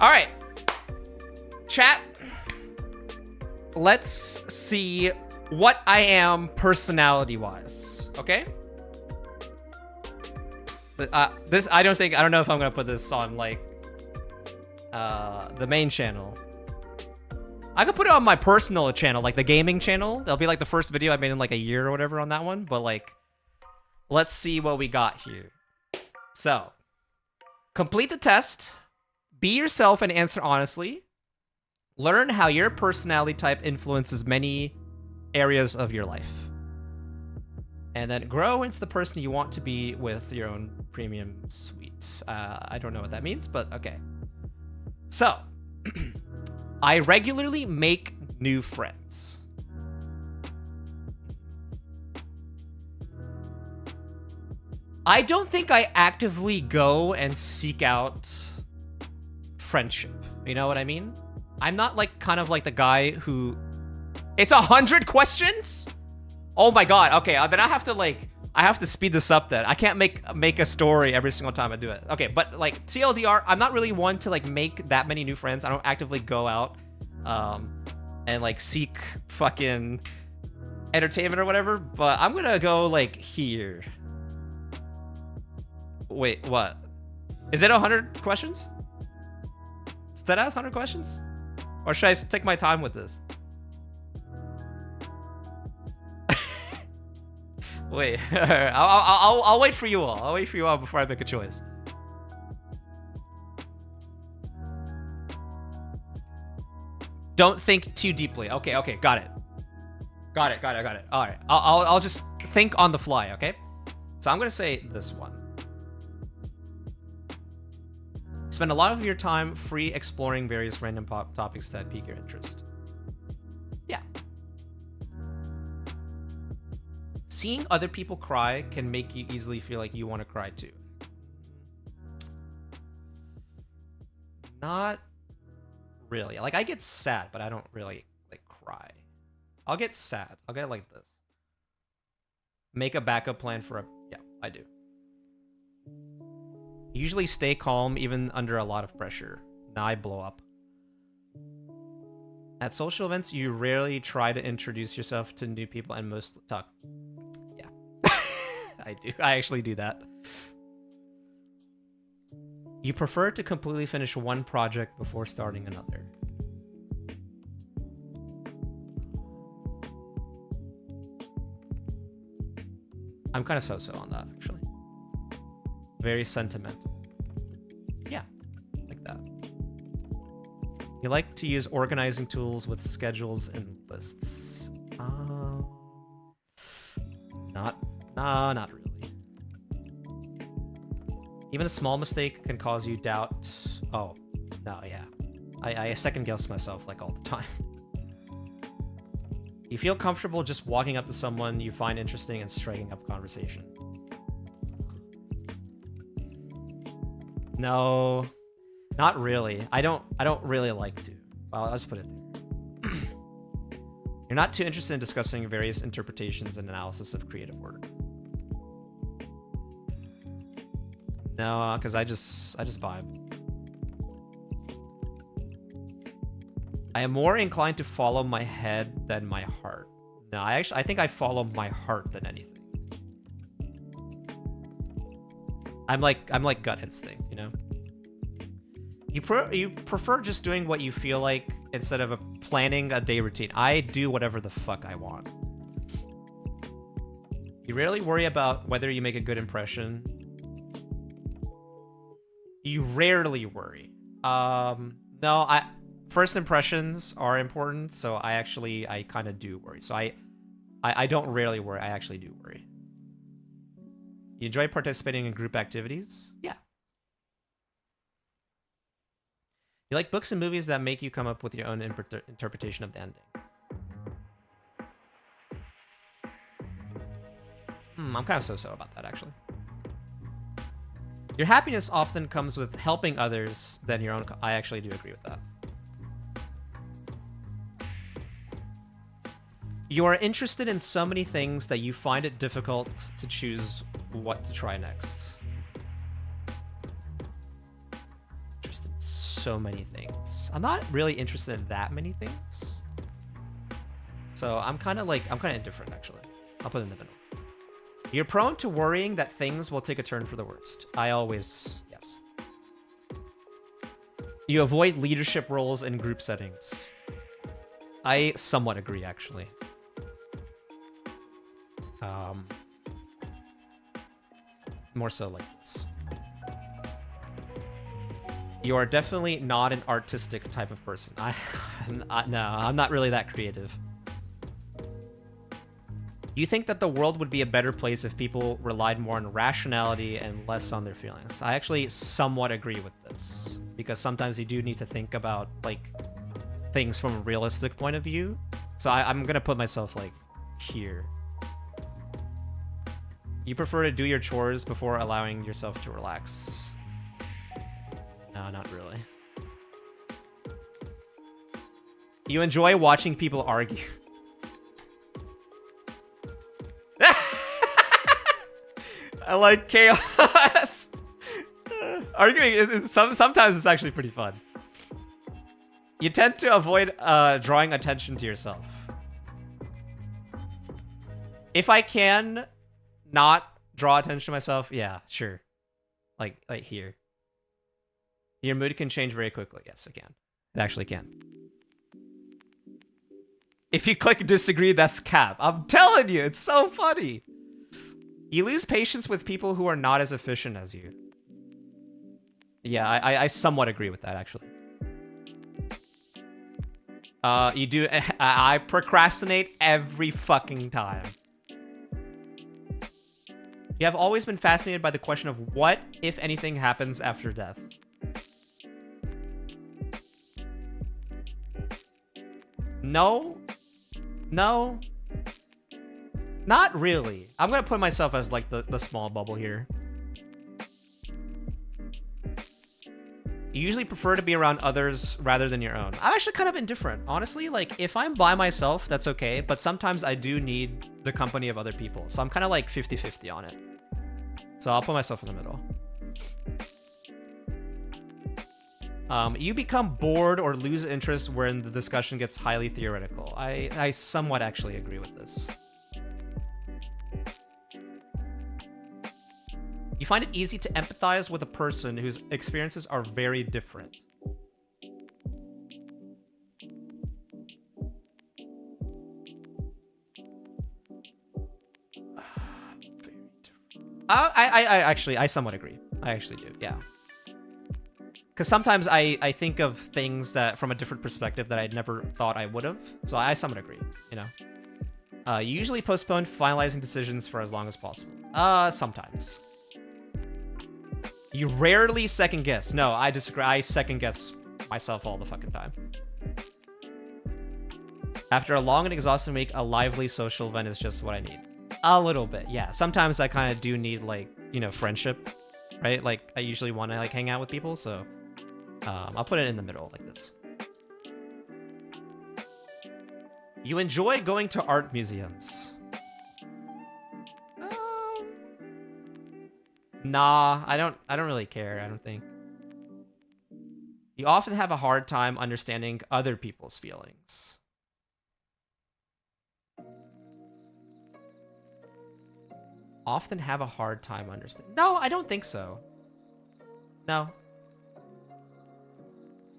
All right. Chat. Let's see what I am personality-wise. Okay? This I don't know if I'm gonna put this on like the main channel. I could put it on my personal channel, like the gaming channel. That'll be like the first video I made in like a year or whatever on that one. But like, let's see what we got here. So, complete the test. Be yourself and answer honestly. Learn how your personality type influences many areas of your life. And then grow into the person you want to be with your own premium suite. I don't know what that means, but okay. So, I regularly make new friends. I don't think I actively go and seek out friendship. You know what I mean? I'm not like kind of like the guy who... It's 100 questions? Oh my god. Okay, then I have to speed this up then. I can't make a story every single time I do it. Okay, but like TLDR, I'm not really one to like make that many new friends. I don't actively go out and like seek fucking entertainment or whatever, but I'm gonna go like here. Wait, what? Is it 100 questions? Is that 100 questions? Or should I take my time with this? Wait, I'll wait for you all. I'll wait for you all before I make a choice. Don't think too deeply. Okay, got it. Got it. All right, I'll just think on the fly. Okay, so I'm gonna say this one. Spend a lot of your time free exploring various random topics that pique your interest. Yeah. Seeing other people cry can make you easily feel like you want to cry too. Not really. Like, I get sad, but I don't really, like, cry. I'll get sad. I'll get like this. Make a backup plan for a... Yeah, I do. Usually stay calm even under a lot of pressure. Now I blow up. At social events, you rarely try to introduce yourself to new people and most talk... I do. I actually do that. You prefer to completely finish one project before starting another. I'm kind of so-so on that, actually. Very sentimental. Yeah, like that. You like to use organizing tools with schedules and lists. Not really. Even a small mistake can cause you doubt. Oh, no, yeah. I second guess myself like all the time. You feel comfortable just walking up to someone you find interesting and striking up conversation. No, not really. I don't really like to. Well, I'll just put it there. You're not too interested in discussing various interpretations and analysis of creative work. No, because I just vibe. I am more inclined to follow my head than my heart. No, I think I follow my heart than anything. I'm like gut instinct, you know? You prefer just doing what you feel like instead of planning a day routine. I do whatever the fuck I want. You rarely worry about whether you make a good impression. You rarely worry. No, first impressions are important, so I kind of do worry. So I don't rarely worry. I actually do worry. You enjoy participating in group activities? Yeah. You like books and movies that make you come up with your own interpretation of the ending. I'm kind of so-so about that, actually. Your happiness often comes with helping others than your own... I actually do agree with that. You are interested in so many things that you find it difficult to choose what to try next. Interested in so many things. I'm not really interested in that many things. So I'm kind of indifferent, actually. I'll put it in the middle. You're prone to worrying that things will take a turn for the worst. I always, yes. You avoid leadership roles in group settings. I somewhat agree, actually. More so like this. You are definitely not an artistic type of person. No, I'm not really that creative. You think that the world would be a better place if people relied more on rationality and less on their feelings. I actually somewhat agree with this, because sometimes you do need to think about like things from a realistic point of view. So I'm gonna put myself like here. You prefer to do your chores before allowing yourself to relax. No, not really. You enjoy watching people argue. I like chaos. Arguing, sometimes it's actually pretty fun. You tend to avoid drawing attention to yourself. If I can not draw attention to myself, yeah, sure. Like here. Your mood can change very quickly. Yes, it can. It actually can. If you click disagree, that's cap. I'm telling you, it's so funny. You lose patience with people who are not as efficient as you. Yeah, I somewhat agree with that, actually. You do. I procrastinate every fucking time. You have always been fascinated by the question of what, if anything, happens after death. No. No. Not really. I'm gonna put myself as like the small bubble here. You usually prefer to be around others rather than your own. I'm actually kind of indifferent. Honestly, like if I'm by myself, that's okay. But sometimes I do need the company of other people. So I'm kind of like 50-50 on it. So I'll put myself in the middle. You become bored or lose interest when the discussion gets highly theoretical. I somewhat actually agree with this. You find it easy to empathize with a person whose experiences are very different. I somewhat agree. I actually do, yeah. Because sometimes I think of things that from a different perspective that I never thought I would have. So I somewhat agree, you know. You usually postpone finalizing decisions for as long as possible. Sometimes. You rarely second guess. No, I disagree. I second guess myself all the fucking time. After a long and exhausting week, a lively social event is just what I need. A little bit, yeah. Sometimes I kind of do need, like, you know, friendship, right? Like, I usually want to, like, hang out with people, so I'll put it in the middle like this. You enjoy going to art museums. Nah, I don't really care, I don't think. You often have a hard time understanding other people's feelings. Often have a hard time understanding. No, I don't think so. No.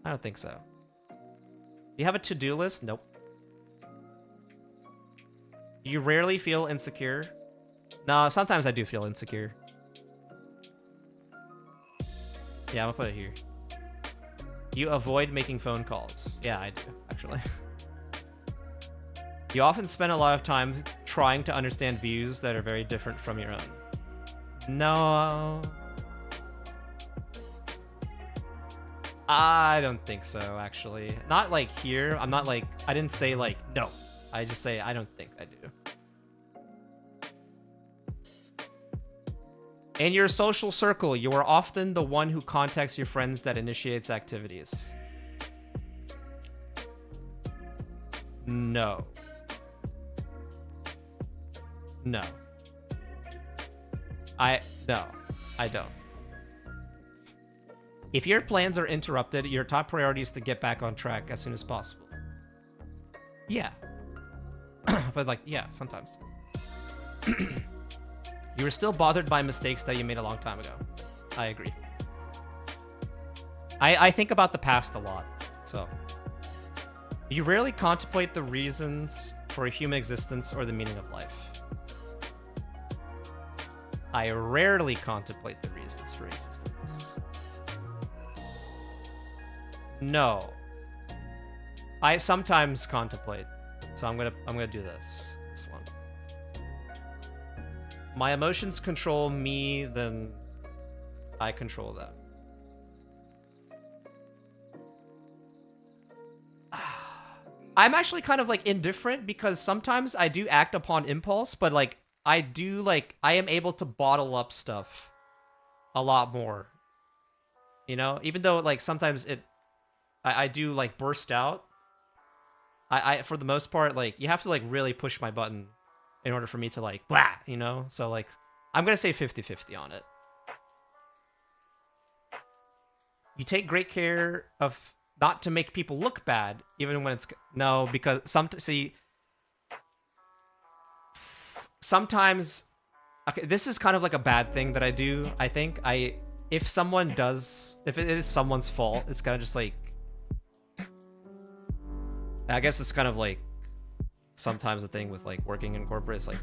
I don't think so. You have a to-do list? Nope. You rarely feel insecure? No, sometimes I do feel insecure. Yeah, I'm gonna put it here. You avoid making phone calls. Yeah, I do, actually. You often spend a lot of time trying to understand views that are very different from your own. No. I don't think so, actually. Not like here. I'm not like, I didn't say like, no. I just say, I don't think I do. In your social circle, you are often the one who contacts your friends that initiates activities. No. No. No, I don't. If your plans are interrupted, your top priority is to get back on track as soon as possible. Yeah. But like, yeah, sometimes. You were still bothered by mistakes that you made a long time ago. I agree. I think about the past a lot, so. You rarely contemplate the reasons for a human existence or the meaning of life. I rarely contemplate the reasons for existence. No. I sometimes contemplate. So I'm gonna do this one. My emotions control me, then I control them. I'm actually kind of like indifferent because sometimes I do act upon impulse, but like I am able to bottle up stuff a lot more. You know, even though like sometimes I do like burst out. I for the most part, like you have to like really push my button in order for me to like blah, you know? So like I'm gonna say 50-50 on it. You take great care of not to make people look bad, even when it's no, because sometimes, okay, this is kind of like a bad thing that I do. I think if it is someone's fault, it's kind of just like, I guess it's kind of like sometimes the thing with like working in corporate is like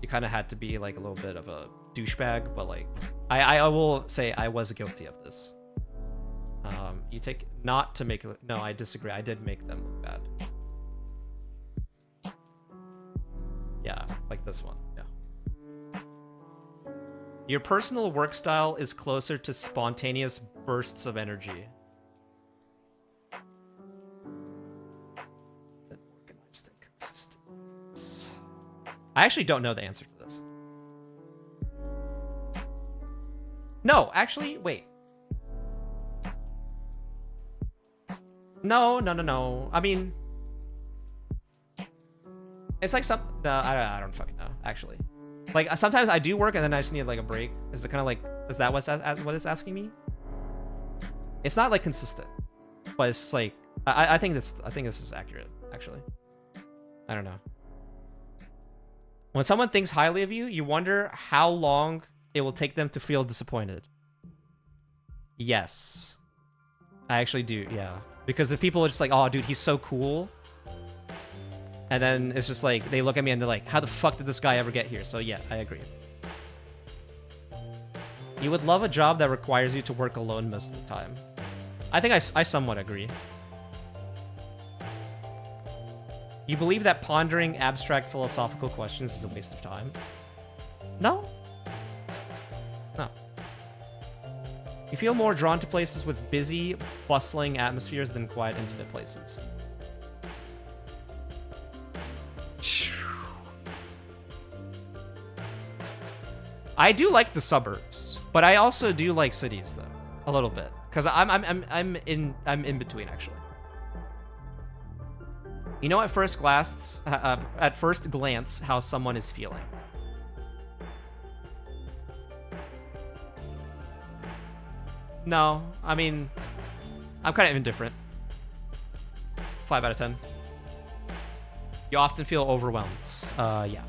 you kind of had to be like a little bit of a douchebag, but like I will say I was guilty of this. You take not to make it. No, I disagree. I did make them look bad. Yeah, like this one. Yeah. Your personal work style is closer to spontaneous bursts of energy. Organized and consistent. I actually don't know the answer to this. No, actually, wait. No. I mean, it's like no, I don't fucking know, actually. Like, sometimes I do work and then I just need like a break. Is it kind of like, is that what it's asking me? It's not like consistent, but it's like, I think this is accurate, actually. I don't know. When someone thinks highly of you, you wonder how long it will take them to feel disappointed. Yes. I actually do, yeah. Because if people are just like, oh, dude, he's so cool. And then it's just like, they look at me and they're like, how the fuck did this guy ever get here? So yeah, I agree. You would love a job that requires you to work alone most of the time. I think I somewhat agree. You believe that pondering abstract philosophical questions is a waste of time? No. No. You feel more drawn to places with busy, bustling atmospheres than quiet, intimate places. I do like the suburbs, but I also do like cities though, a little bit, because I'm in between actually. You know, at first glance, how someone is feeling. No, I mean, I'm kind of indifferent. 5 out of 10. You often feel overwhelmed. Yeah.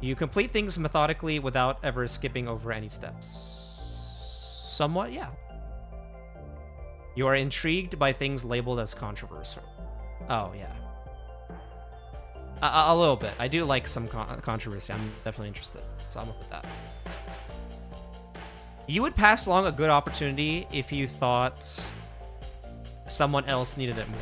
You complete things methodically without ever skipping over any steps. Somewhat, yeah. You are intrigued by things labeled as controversial. Oh, yeah. A little bit. I do like some controversy. I'm definitely interested. So I'm up with that. You would pass along a good opportunity if you thought someone else needed it more.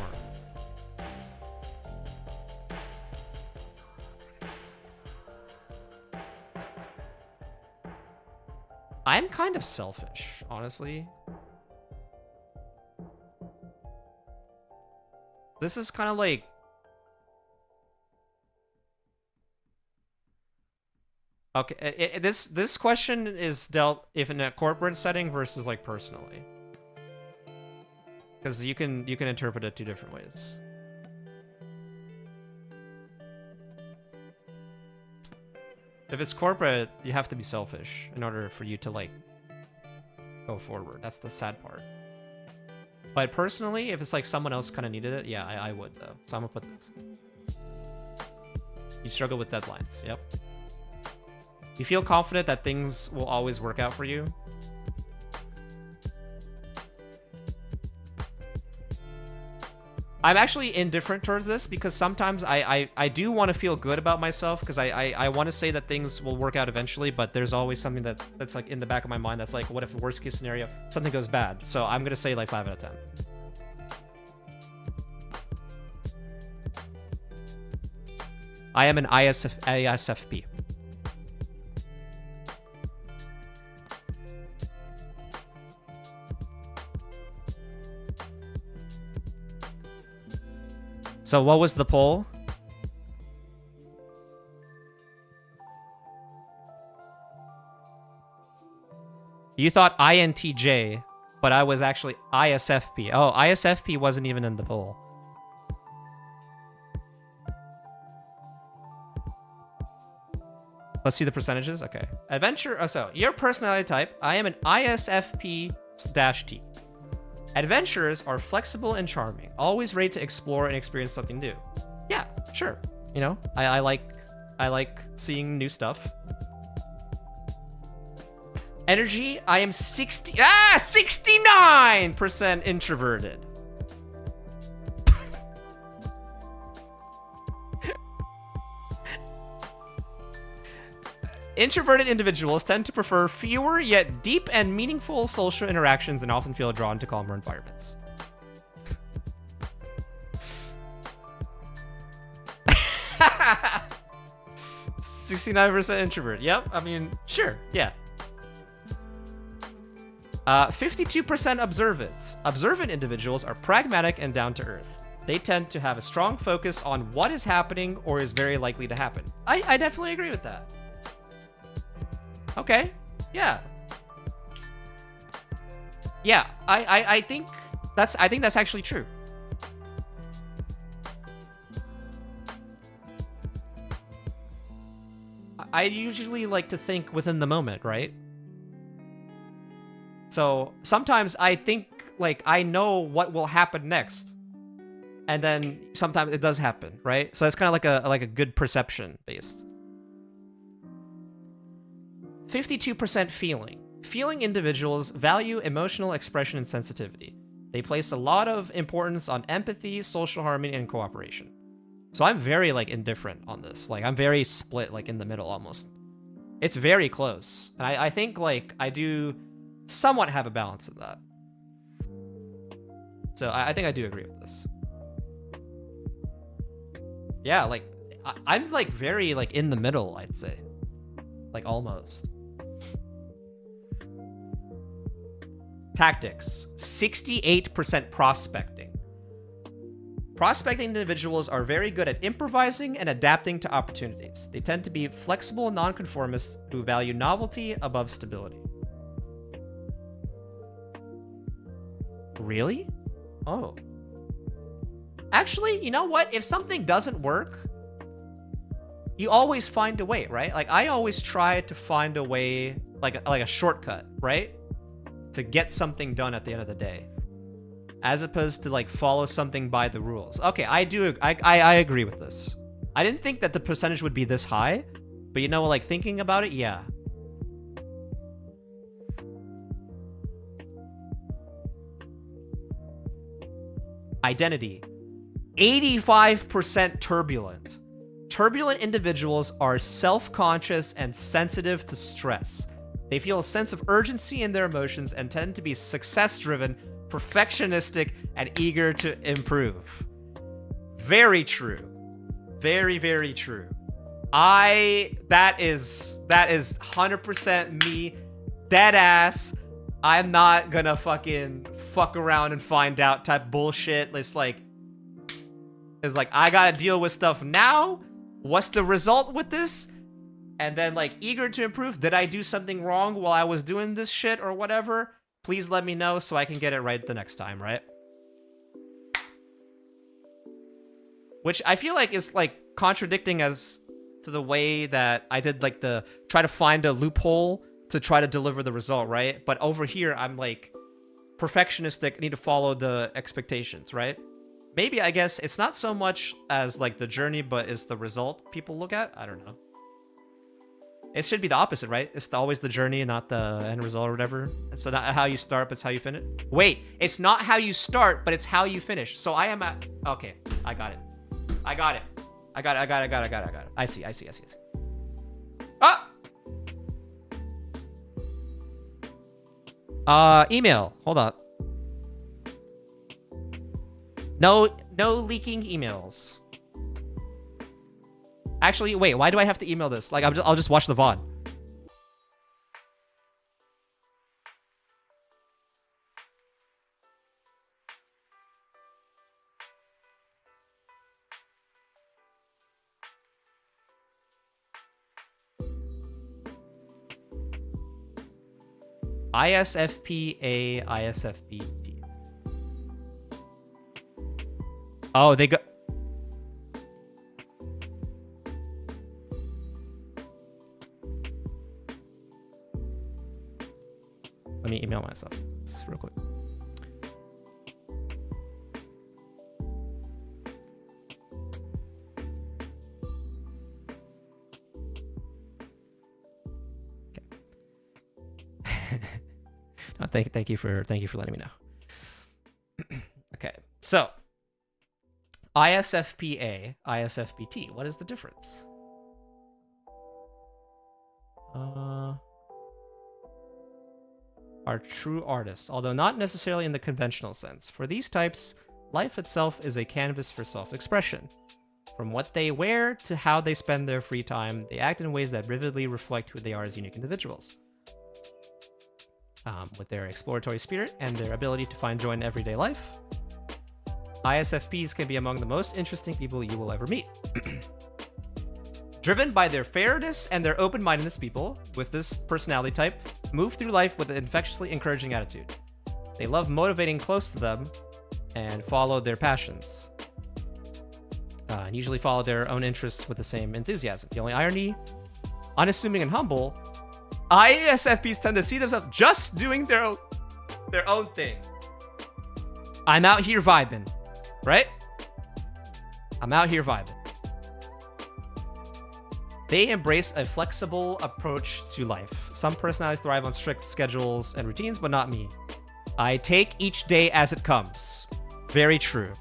I'm kind of selfish, honestly. This is kind of like... Okay, this question is dealt if in a corporate setting versus like personally, because you can interpret it 2 different ways. If it's corporate, you have to be selfish in order for you to like go forward. That's the sad part. But personally, if it's like someone else kind of needed it, yeah, I would though. So I'm gonna put this. You struggle with deadlines. Yep. You feel confident that things will always work out for you. I'm actually indifferent towards this because sometimes I do want to feel good about myself because I want to say that things will work out eventually, but there's always something that's like in the back of my mind that's like, what if the worst case scenario, something goes bad? So I'm going to say like 5 out of 10. I am an ISFP. So what was the poll? You thought INTJ, but I was actually ISFP. Oh, ISFP wasn't even in the poll. Let's see the percentages. Okay. Adventure. Oh, so your personality type. I am an ISFP-T. Adventurers are flexible and charming, always ready to explore and experience something new. Yeah, sure. You know, I like seeing new stuff. Energy, I am 69% introverted. Introverted individuals tend to prefer fewer yet deep and meaningful social interactions and often feel drawn to calmer environments. – 69% introvert. Yep, I mean, sure, yeah. 52% observant. Observant individuals are pragmatic and down to earth. They tend to have a strong focus on what is happening or is very likely to happen. I definitely agree with that. Okay. Yeah. Yeah. I think that's actually true. I usually like to think within the moment, right? So sometimes I think like I know what will happen next, and then sometimes it does happen, right? So it's kind of like a good perception based. 52% feeling. Feeling individuals value emotional expression and sensitivity. They place a lot of importance on empathy, social harmony, and cooperation. So I'm very like indifferent on this. Like I'm very split, like in the middle almost. It's very close. And I think like I do somewhat have a balance of that. So I think I do agree with this. Yeah, like I'm like very like in the middle, I'd say. Like almost. Tactics. 68% prospecting. Prospecting individuals are very good at improvising and adapting to opportunities. They tend to be flexible nonconformists who value novelty above stability. Really? Oh. Actually, you know what? If something doesn't work, you always find a way, right? Like I always try to find a way, like a shortcut, right? To get something done at the end of the day, as opposed to like follow something by the rules. Okay, I agree with this. I didn't think that the percentage would be this high, but you know, like thinking about it, yeah. Identity. 85% turbulent. Turbulent individuals are self-conscious and sensitive to stress. They feel a sense of urgency in their emotions and tend to be success-driven, perfectionistic, and eager to improve. Very true. Very, very true. That is 100% me. Dead ass. I'm not gonna fucking fuck around and find out type bullshit. It's like I gotta deal with stuff now. What's the result with this? And then like eager to improve. Did I do something wrong while I was doing this shit or whatever? Please let me know so I can get it right the next time, right? Which I feel like is like contradicting as to the way that I did like the try to find a loophole to try to deliver the result, right? But over here, I'm like perfectionistic, need to follow the expectations, right? Maybe, I guess, it's not so much as like the journey, but it's the result people look at. I don't know. It should be the opposite, right? It's always the journey and not the end result or whatever. It's not how you start, but it's how you finish. Wait, it's not how you start, but it's how you finish. So I am at... Okay, I got it. I got it. I got it. I see. Ah! Email. Hold on. No leaking emails. Actually, wait, why do I have to email this? Like, I'll just watch the VOD. ISFPA, ISFPT. Oh, they got... Let me email myself. It's real quick. Okay. No, thank you for letting me know. Okay, so ISFPA, ISFPT. What is the difference? Are true artists, although not necessarily in the conventional sense. For these types, life itself is a canvas for self-expression. From what they wear to how they spend their free time, they act in ways that vividly reflect who they are as unique individuals. With their exploratory spirit and their ability to find joy in everyday life, ISFPs can be among the most interesting people you will ever meet. Driven by their fairness and their open-mindedness, people with this personality type move through life with an infectiously encouraging attitude. They love motivating close to them and follow their passions. And usually follow their own interests with the same enthusiasm. The only irony, unassuming and humble, ISFPs tend to see themselves just doing their own thing. I'm out here vibing, right? I'm out here vibing. They embrace a flexible approach to life. Some personalities thrive on strict schedules and routines, but not me. I take each day as it comes. Very true.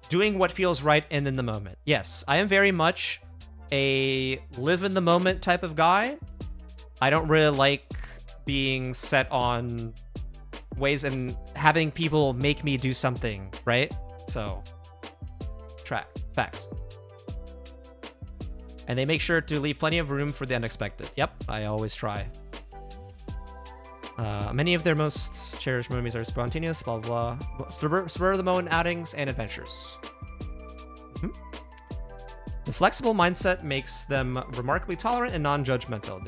Doing what feels right and in the moment. Yes, I am very much a live in the moment type of guy. I don't really like being set on ways and having people make me do something, right? So, facts. And they make sure to leave plenty of room for the unexpected. Yep, I always try. Many of their most cherished movies are spontaneous, blah, blah, blah. Spur-of-the-moment outings and adventures. The flexible mindset makes them remarkably tolerant and non-judgmental.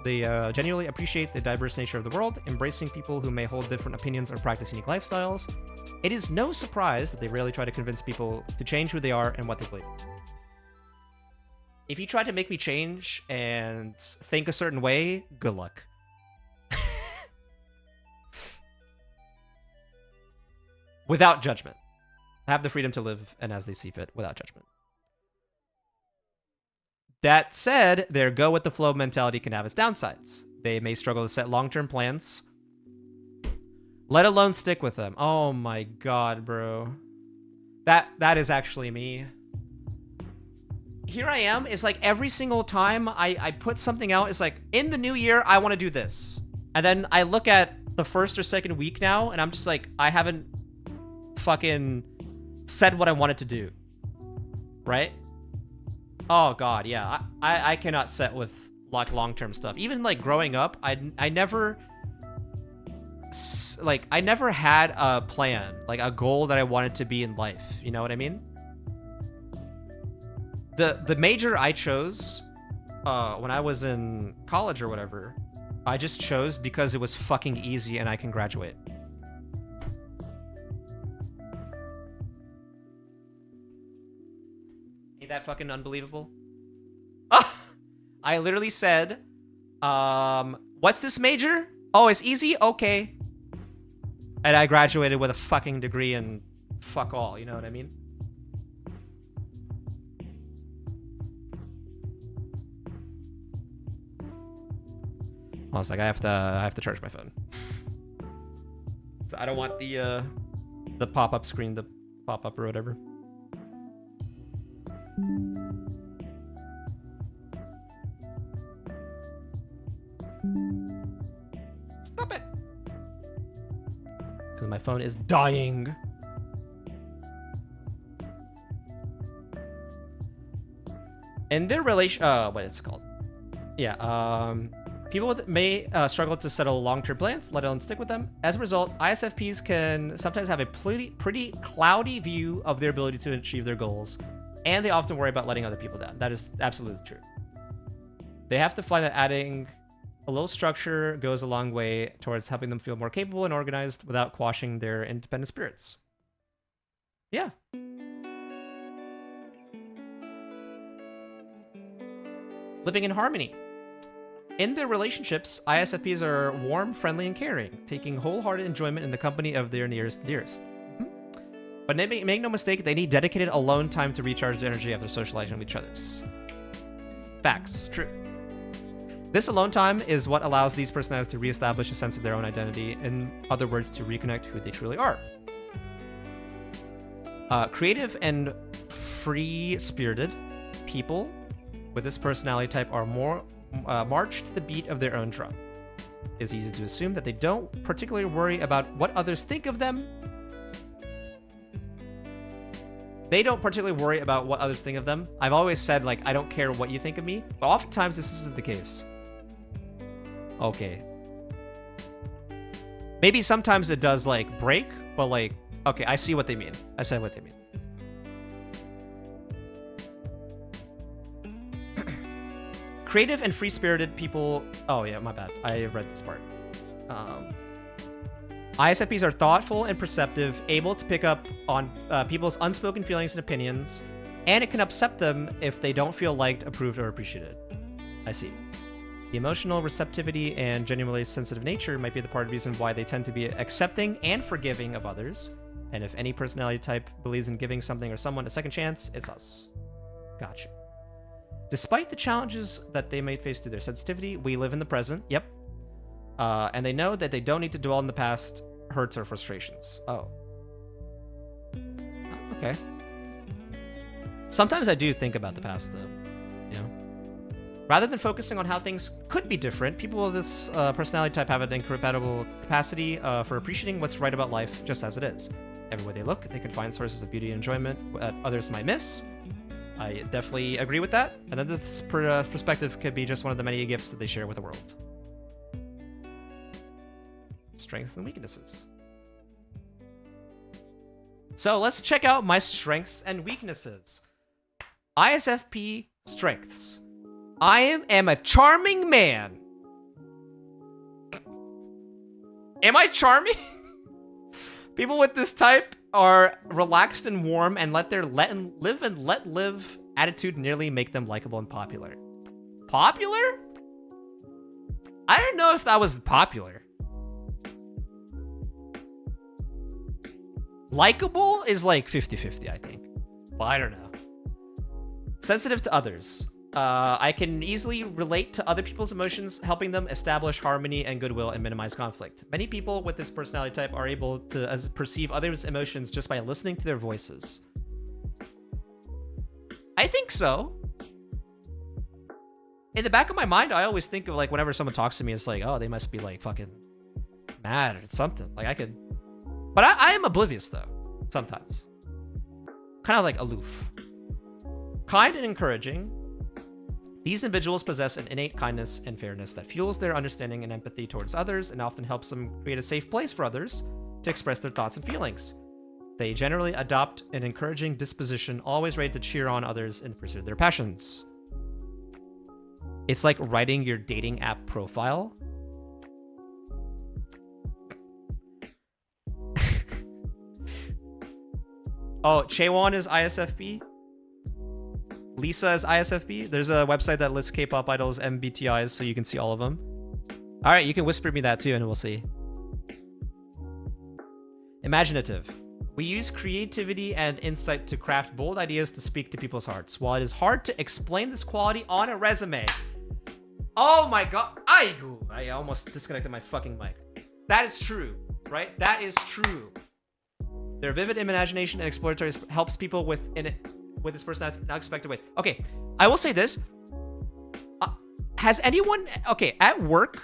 They genuinely appreciate the diverse nature of the world, embracing people who may hold different opinions or practice unique lifestyles. It is no surprise that they rarely try to convince people to change who they are and what they believe. If you try to make me change and think a certain way, good luck. Without judgment. Have the freedom to live and as they see fit without judgment. That said, their go-with-the-flow mentality can have its downsides. They may struggle to set long-term plans, let alone stick with them. Oh my god, bro. That is actually me. Here I am. It's like every single time I put something out, it's like, in the new year, I want to do this. And then I look at the first or second week now, and I'm just like, I haven't fucking said what I wanted to do. Right? Oh god, yeah. I cannot set with like long-term stuff. Even like growing up, I never had a plan, like a goal that I wanted to be in life. You know what I mean? The major I chose when I was in college or whatever, I just chose because it was fucking easy and I can graduate. Ain't that fucking unbelievable? I literally said, What's this major? Oh, it's easy? Okay. And I graduated with a fucking degree in fuck all, you know what I mean? I was like, I have to charge my phone. So I don't want the pop-up screen to pop up or whatever. Stop it. Because my phone is dying. In their relation, what is it called? Yeah, people may struggle to settle long-term plans, let alone stick with them. As a result, ISFPs can sometimes have a pretty cloudy view of their ability to achieve their goals, and they often worry about letting other people down. That is absolutely true. They have to find that adding a little structure goes a long way towards helping them feel more capable and organized without quashing their independent spirits. Yeah. Living in harmony. In their relationships, ISFPs are warm, friendly, and caring, taking wholehearted enjoyment in the company of their nearest and dearest. But make no mistake, they need dedicated alone time to recharge their energy after socializing with each other. Facts. True. This alone time is what allows these personalities to reestablish a sense of their own identity, in other words, to reconnect who they truly are. Creative and free-spirited people with this personality type are more march to the beat of their own drum. It's easy to assume that they don't particularly worry about what others think of them. They don't particularly worry about what others think of them. I've always said, like, I don't care what you think of me, but oftentimes this isn't the case. Okay. Maybe sometimes it does, like, break, but, like, okay, I see what they mean. I said what they mean. Creative and free-spirited people... Oh, yeah, my bad. I read this part. ISFPs are thoughtful and perceptive, able to pick up on people's unspoken feelings and opinions, and it can upset them if they don't feel liked, approved, or appreciated. I see. The emotional receptivity and genuinely sensitive nature might be the part of the reason why they tend to be accepting and forgiving of others. And if any personality type believes in giving something or someone a second chance, it's us. Gotcha. Despite the challenges that they may face through their sensitivity, we live in the present. Yep. And they know that they don't need to dwell in the past hurts or frustrations. Oh. Okay. Sometimes I do think about the past, though. You know? Rather than focusing on how things could be different, people with this personality type have an incredible capacity for appreciating what's right about life just as it is. Everywhere they look, they can find sources of beauty and enjoyment that others might miss. I definitely agree with that. And then this perspective could be just one of the many gifts that they share with the world. Strengths and weaknesses. So let's check out my strengths and weaknesses. ISFP strengths. I am a charming man. Am I charming? People with this type are relaxed and warm and let live attitude nearly make them likable and popular. Popular? I don't know if that was popular. Likeable is like 50-50, I think. Well, I don't know. Sensitive to others. I can easily relate to other people's emotions, helping them establish harmony and goodwill and minimize conflict. Many people with this personality type are able to perceive others' emotions just by listening to their voices. I think so. In the back of my mind, I always think of, like, whenever someone talks to me, it's like, oh, they must be, like, fucking mad or something. Like, I could... But I am oblivious, though, sometimes. Kind of, like, aloof. Kind and encouraging. These individuals possess an innate kindness and fairness that fuels their understanding and empathy towards others and often helps them create a safe place for others to express their thoughts and feelings. They generally adopt an encouraging disposition, always ready to cheer on others in the pursuit of their passions. It's like writing your dating app profile. Oh, Chaewon is ISFP. Lisa is ISFP. There's a website that lists K-pop idols MBTIs, so you can see all of them. All right, you can whisper me that too, and we'll see. Imaginative. We use creativity and insight to craft bold ideas to speak to people's hearts. While it is hard to explain this quality on a resume. Oh my god. I almost disconnected my fucking mic. That is true, right? That is true. Their vivid imagination and exploratory helps people with its personality in unexpected ways. Okay, I will say this. Has anyone... Okay, at work,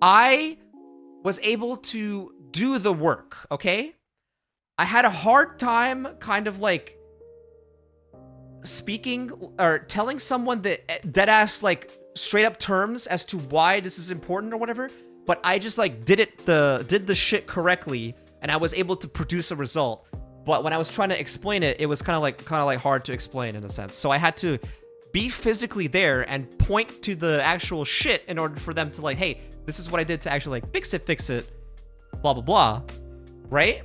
I was able to do the work, okay? I had a hard time kind of like speaking or telling someone that deadass like straight up terms as to why this is important or whatever, but I just like did the shit correctly and I was able to produce a result. But when I was trying to explain it, it was kind of like hard to explain in a sense. So I had to be physically there and point to the actual shit in order for them to like, hey, this is what I did to actually like fix it, blah, blah, blah, right?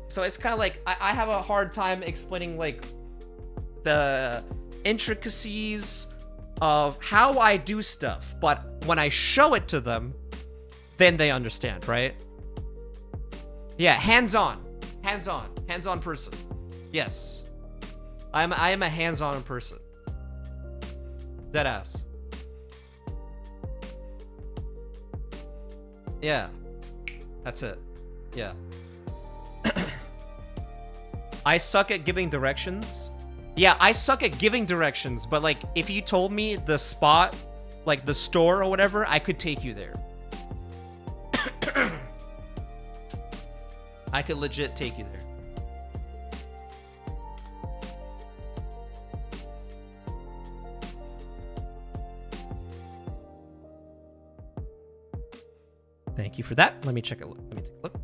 So it's kind of like, I have a hard time explaining like the intricacies of how I do stuff, but when I show it to them, then they understand, right? Yeah, hands-on person. Yes. I am a hands-on person. Deadass. Yeah. That's it. Yeah. I suck at giving directions. Yeah, I suck at giving directions, but like if you told me the spot, like the store or whatever, I could take you there. I could legit take you there. Thank you for that. Let me check it. Let me take a look.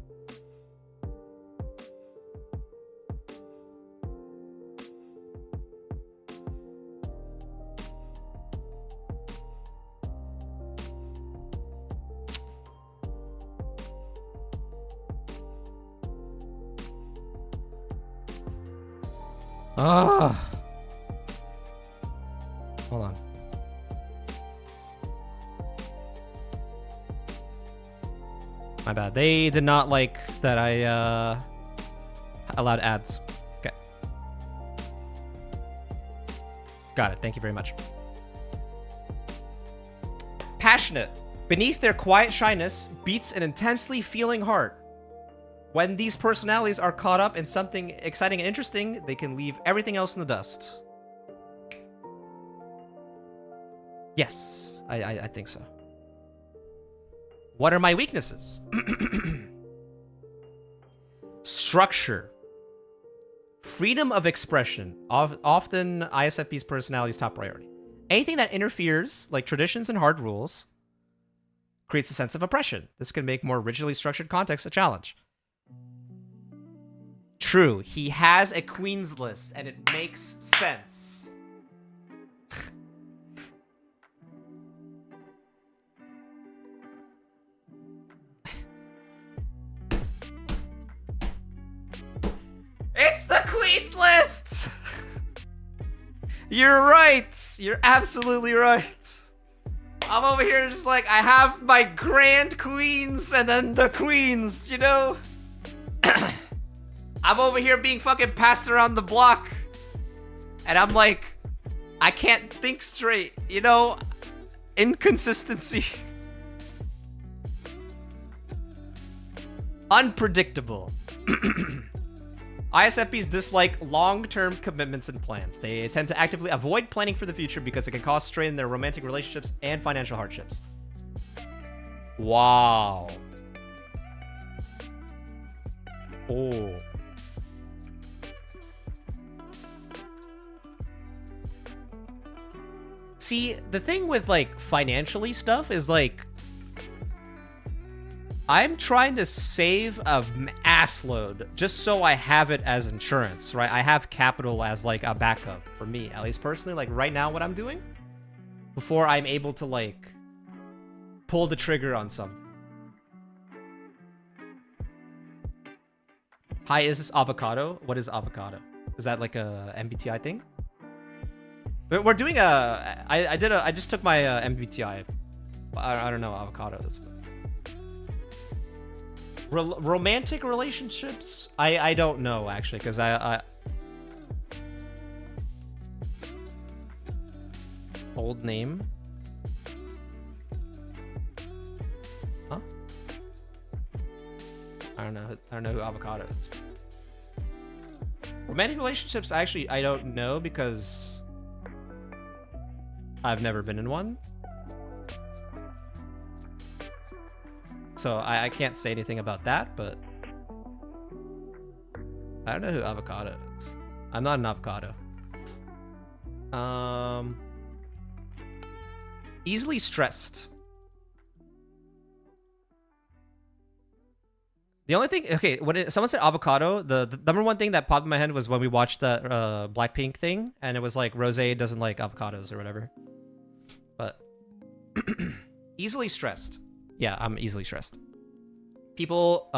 Ah. Hold on. My bad. They did not like that I allowed ads. Okay. Got it. Thank you very much. Passionate. Beneath their quiet shyness beats an intensely feeling heart. When these personalities are caught up in something exciting and interesting, they can leave everything else in the dust. Yes, I think so. What are my weaknesses? Structure. Freedom of expression. Often ISFP's personality's top priority. Anything that interferes, like traditions and hard rules, creates a sense of oppression. This can make more rigidly structured context a challenge. True, he has a Queen's list, and it makes sense. It's the Queen's list! You're right. You're absolutely right. I'm over here just like, I have my grand queens and then the queens, you know? I'm over here being fucking passed around the block. And I'm like, I can't think straight, you know? Inconsistency. Unpredictable. ISFPs dislike long-term commitments and plans. They tend to actively avoid planning for the future because it can cause strain in their romantic relationships and financial hardships. Wow. Oh. See, the thing with, like, financially stuff is, like, I'm trying to save an assload just so I have it as insurance, right? I have capital as, like, a backup for me, at least personally. Like, right now, what I'm doing, before I'm able to, like, pull the trigger on something. Hi, is this avocado? What is avocado? Is that, like, a MBTI thing? We're doing a... I just took my MBTI. I don't know avocados. But... romantic relationships? I don't know, actually, because I... Old name? Huh? I don't know who avocado is. Romantic relationships, actually, I don't know because I've never been in one. So I can't say anything about that, but I don't know who avocado is. I'm not an avocado. Easily stressed. The only thing, okay, when someone said avocado, the number one thing that popped in my head was when we watched that Blackpink thing, and it was like Rosé doesn't like avocados or whatever. But easily stressed. Yeah, I'm easily stressed. People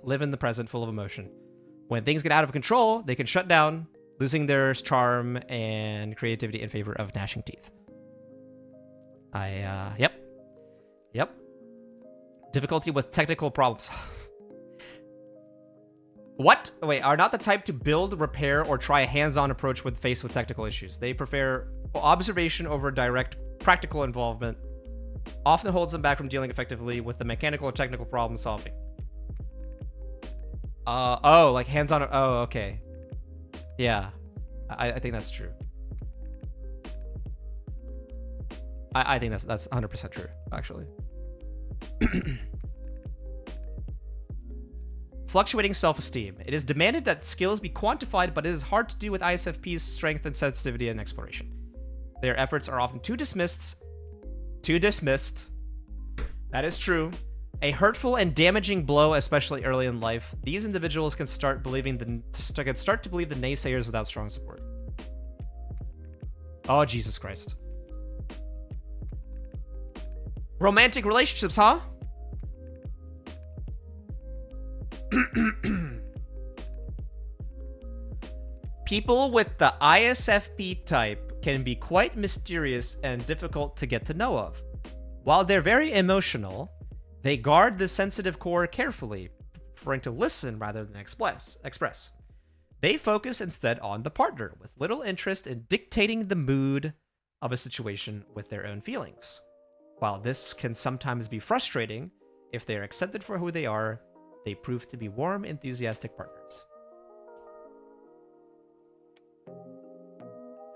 live in the present, full of emotion. When things get out of control, they can shut down, losing their charm and creativity in favor of gnashing teeth. Yep. Difficulty with technical problems. What? Wait, are not the type to build, repair, or try a hands-on approach when faced with technical issues. They prefer observation over direct practical involvement. Often holds them back from dealing effectively with the mechanical or technical problem solving. Oh, like hands-on. Oh, okay. Yeah, I think that's true. I think that's 100% true, actually. Fluctuating self-esteem. It is demanded that skills be quantified, but it is hard to do with ISFP's strength and sensitivity and exploration. Their efforts are often too dismissed. That is true. A hurtful and damaging blow, especially early in life. These individuals can start to believe the naysayers without strong support. Oh, Jesus Christ. Romantic relationships, huh? People with the ISFP type can be quite mysterious and difficult to get to know of. While they're very emotional, they guard the sensitive core carefully, preferring to listen rather than express. They focus instead on the partner, with little interest in dictating the mood of a situation with their own feelings. While this can sometimes be frustrating, if they are accepted for who they are, they prove to be warm, enthusiastic partners.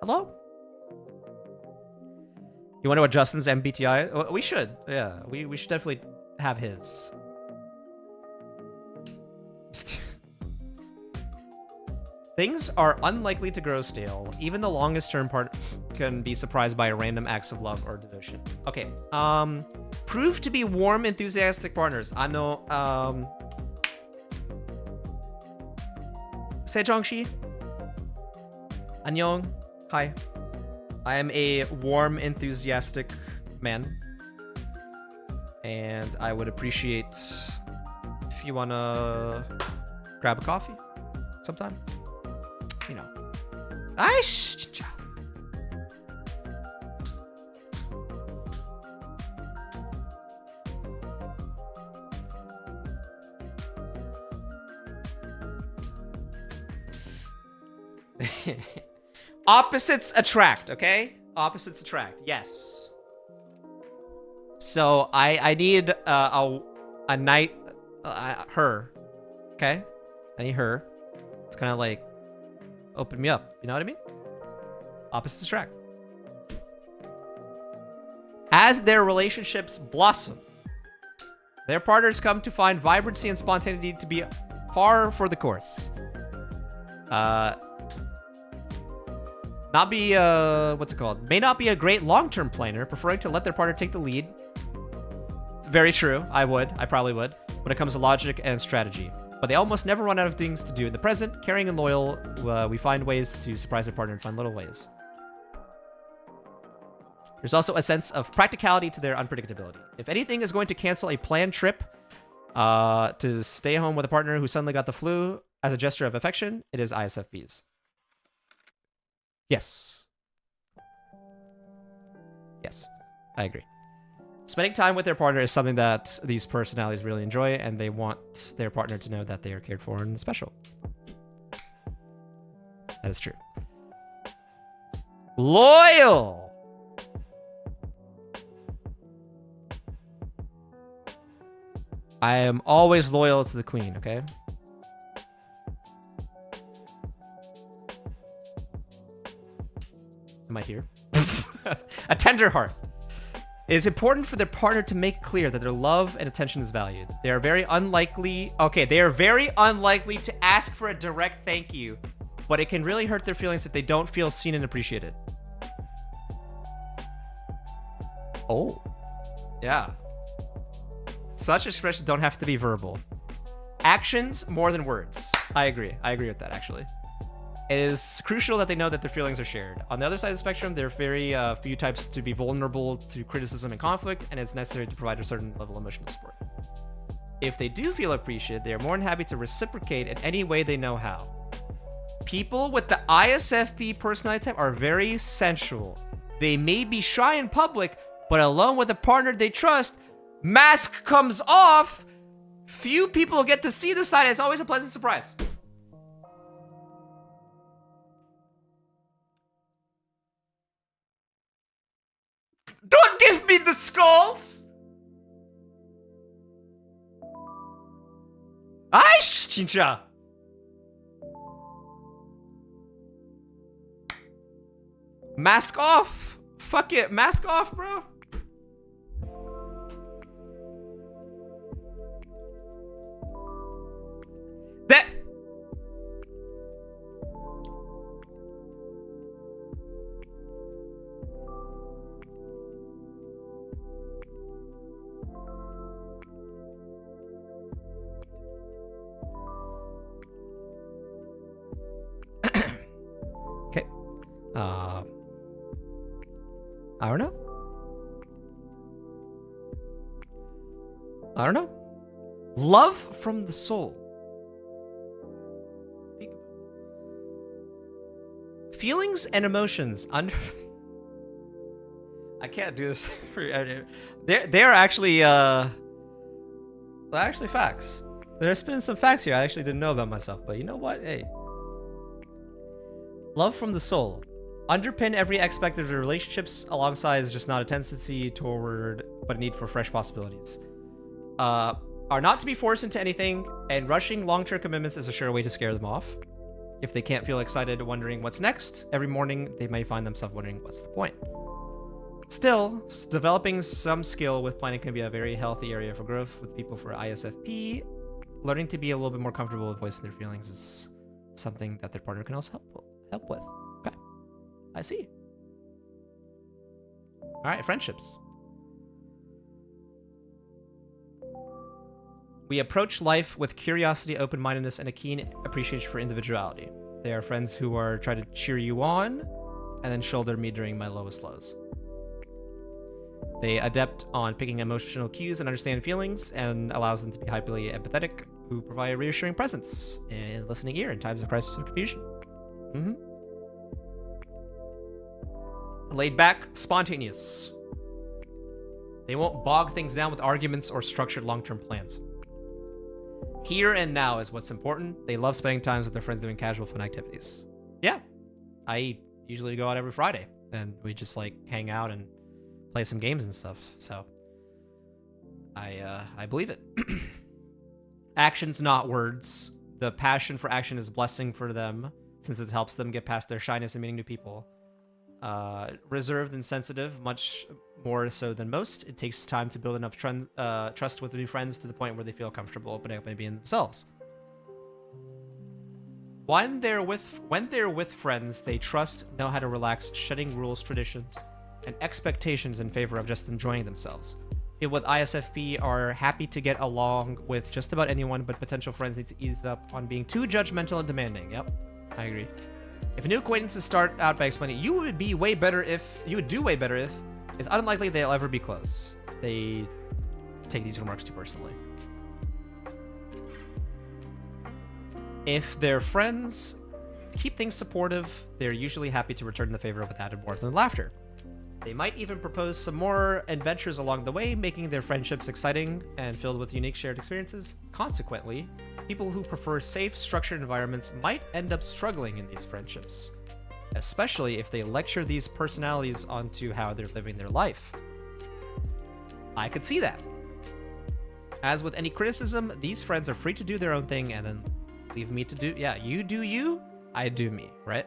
Hello? You want to know what Justin's MBTI? We should. Yeah, we should definitely have his. Things are unlikely to grow stale. Even the longest term part can be surprised by random acts of love or devotion. Okay. Prove to be warm, enthusiastic partners. I know. Sejongshi. Annyeong. Hi. I am a warm, enthusiastic man. And I would appreciate if you wanna grab a coffee sometime. You know. Opposites attract, okay? Opposites attract, yes. So I need a night, her, okay? I need her. It's kind of like open me up, you know what I mean? Opposites attract. As their relationships blossom, their partners come to find vibrancy and spontaneity to be par for the course. Not be, what's it called? May not be a great long-term planner, preferring to let their partner take the lead. Very true. I probably would, when it comes to logic and strategy. But they almost never run out of things to do in the present. Caring and loyal, we find ways to surprise their partner in fun little ways. There's also a sense of practicality to their unpredictability. If anything is going to cancel a planned trip to stay home with a partner who suddenly got the flu as a gesture of affection, it is ISFPs. Yes. Yes, I agree. Spending time with their partner is something that these personalities really enjoy, and they want their partner to know that they are cared for and special. That is true. Loyal! I am always loyal to the queen, okay? Am I here? A tender heart. It is important for their partner to make clear that their love and attention is valued. They are very unlikely... Okay, they are very unlikely to ask for a direct thank you, but it can really hurt their feelings if they don't feel seen and appreciated. Oh. Yeah. Such expressions don't have to be verbal. Actions more than words. I agree. I agree with that, actually. It is crucial that they know that their feelings are shared. On the other side of the spectrum, there are very few types to be vulnerable to criticism and conflict, and it's necessary to provide a certain level of emotional support. If they do feel appreciated, they are more than happy to reciprocate in any way they know how. People with the ISFP personality type are very sensual. They may be shy in public, but alone with a partner they trust, mask comes off, few people get to see the side, and it's always a pleasant surprise. Don't give me the skulls! Aish, chincha! Mask off! Fuck it, mask off, bro! That... Okay. I don't know. I don't know. Love from the soul. Feelings and emotions under... I can't do this. They're actually, they're actually facts. There's been some facts here I actually didn't know about myself, but you know what? Hey. Love from the soul. Underpin every aspect of the relationships alongside is just not a tendency toward, but a need for fresh possibilities. Are not to be forced into anything, and rushing long-term commitments is a sure way to scare them off. If they can't feel excited wondering what's next, every morning they may find themselves wondering what's the point. Still, developing some skill with planning can be a very healthy area for growth with people for ISFP. Learning to be a little bit more comfortable with voicing their feelings is something that their partner can also help with. Okay, I see. All right, friendships. We approach life with curiosity, open-mindedness, and a keen appreciation for individuality. They are friends who are trying to cheer you on and then shoulder me during my lowest lows. They adept on picking emotional cues and understand feelings, and allows them to be hyperly empathetic, who provide a reassuring presence and listening ear in times of crisis or confusion. Laid back, spontaneous. They won't bog things down with arguments or structured long-term plans. Here and now is what's important. They love spending time with their friends doing casual fun activities. Yeah, I usually go out every Friday, and we just like hang out and play some games and stuff. So I believe it. Actions, not words. The passion for action is a blessing for them, since it helps them get past their shyness and meeting new people. Reserved and sensitive, much more so than most. It takes time to build enough trust with new friends to the point where they feel comfortable opening up and being themselves. When they're with friends, they trust, know how to relax, shedding rules, traditions, and expectations in favor of just enjoying themselves. People with ISFP are happy to get along with just about anyone, but potential friends need to ease up on being too judgmental and demanding. Yep, I agree. If new acquaintances start out by explaining, you would do way better if, it's unlikely they'll ever be close. They take these remarks too personally. If their friends keep things supportive, they're usually happy to return the favor with added warmth and laughter. They might even propose some more adventures along the way, making their friendships exciting and filled with unique shared experiences. Consequently, people who prefer safe, structured environments might end up struggling in these friendships, especially if they lecture these personalities onto how they're living their life. I could see that. As with any criticism, these friends are free to do their own thing and then leave me to do, yeah, you do you, I do me, right?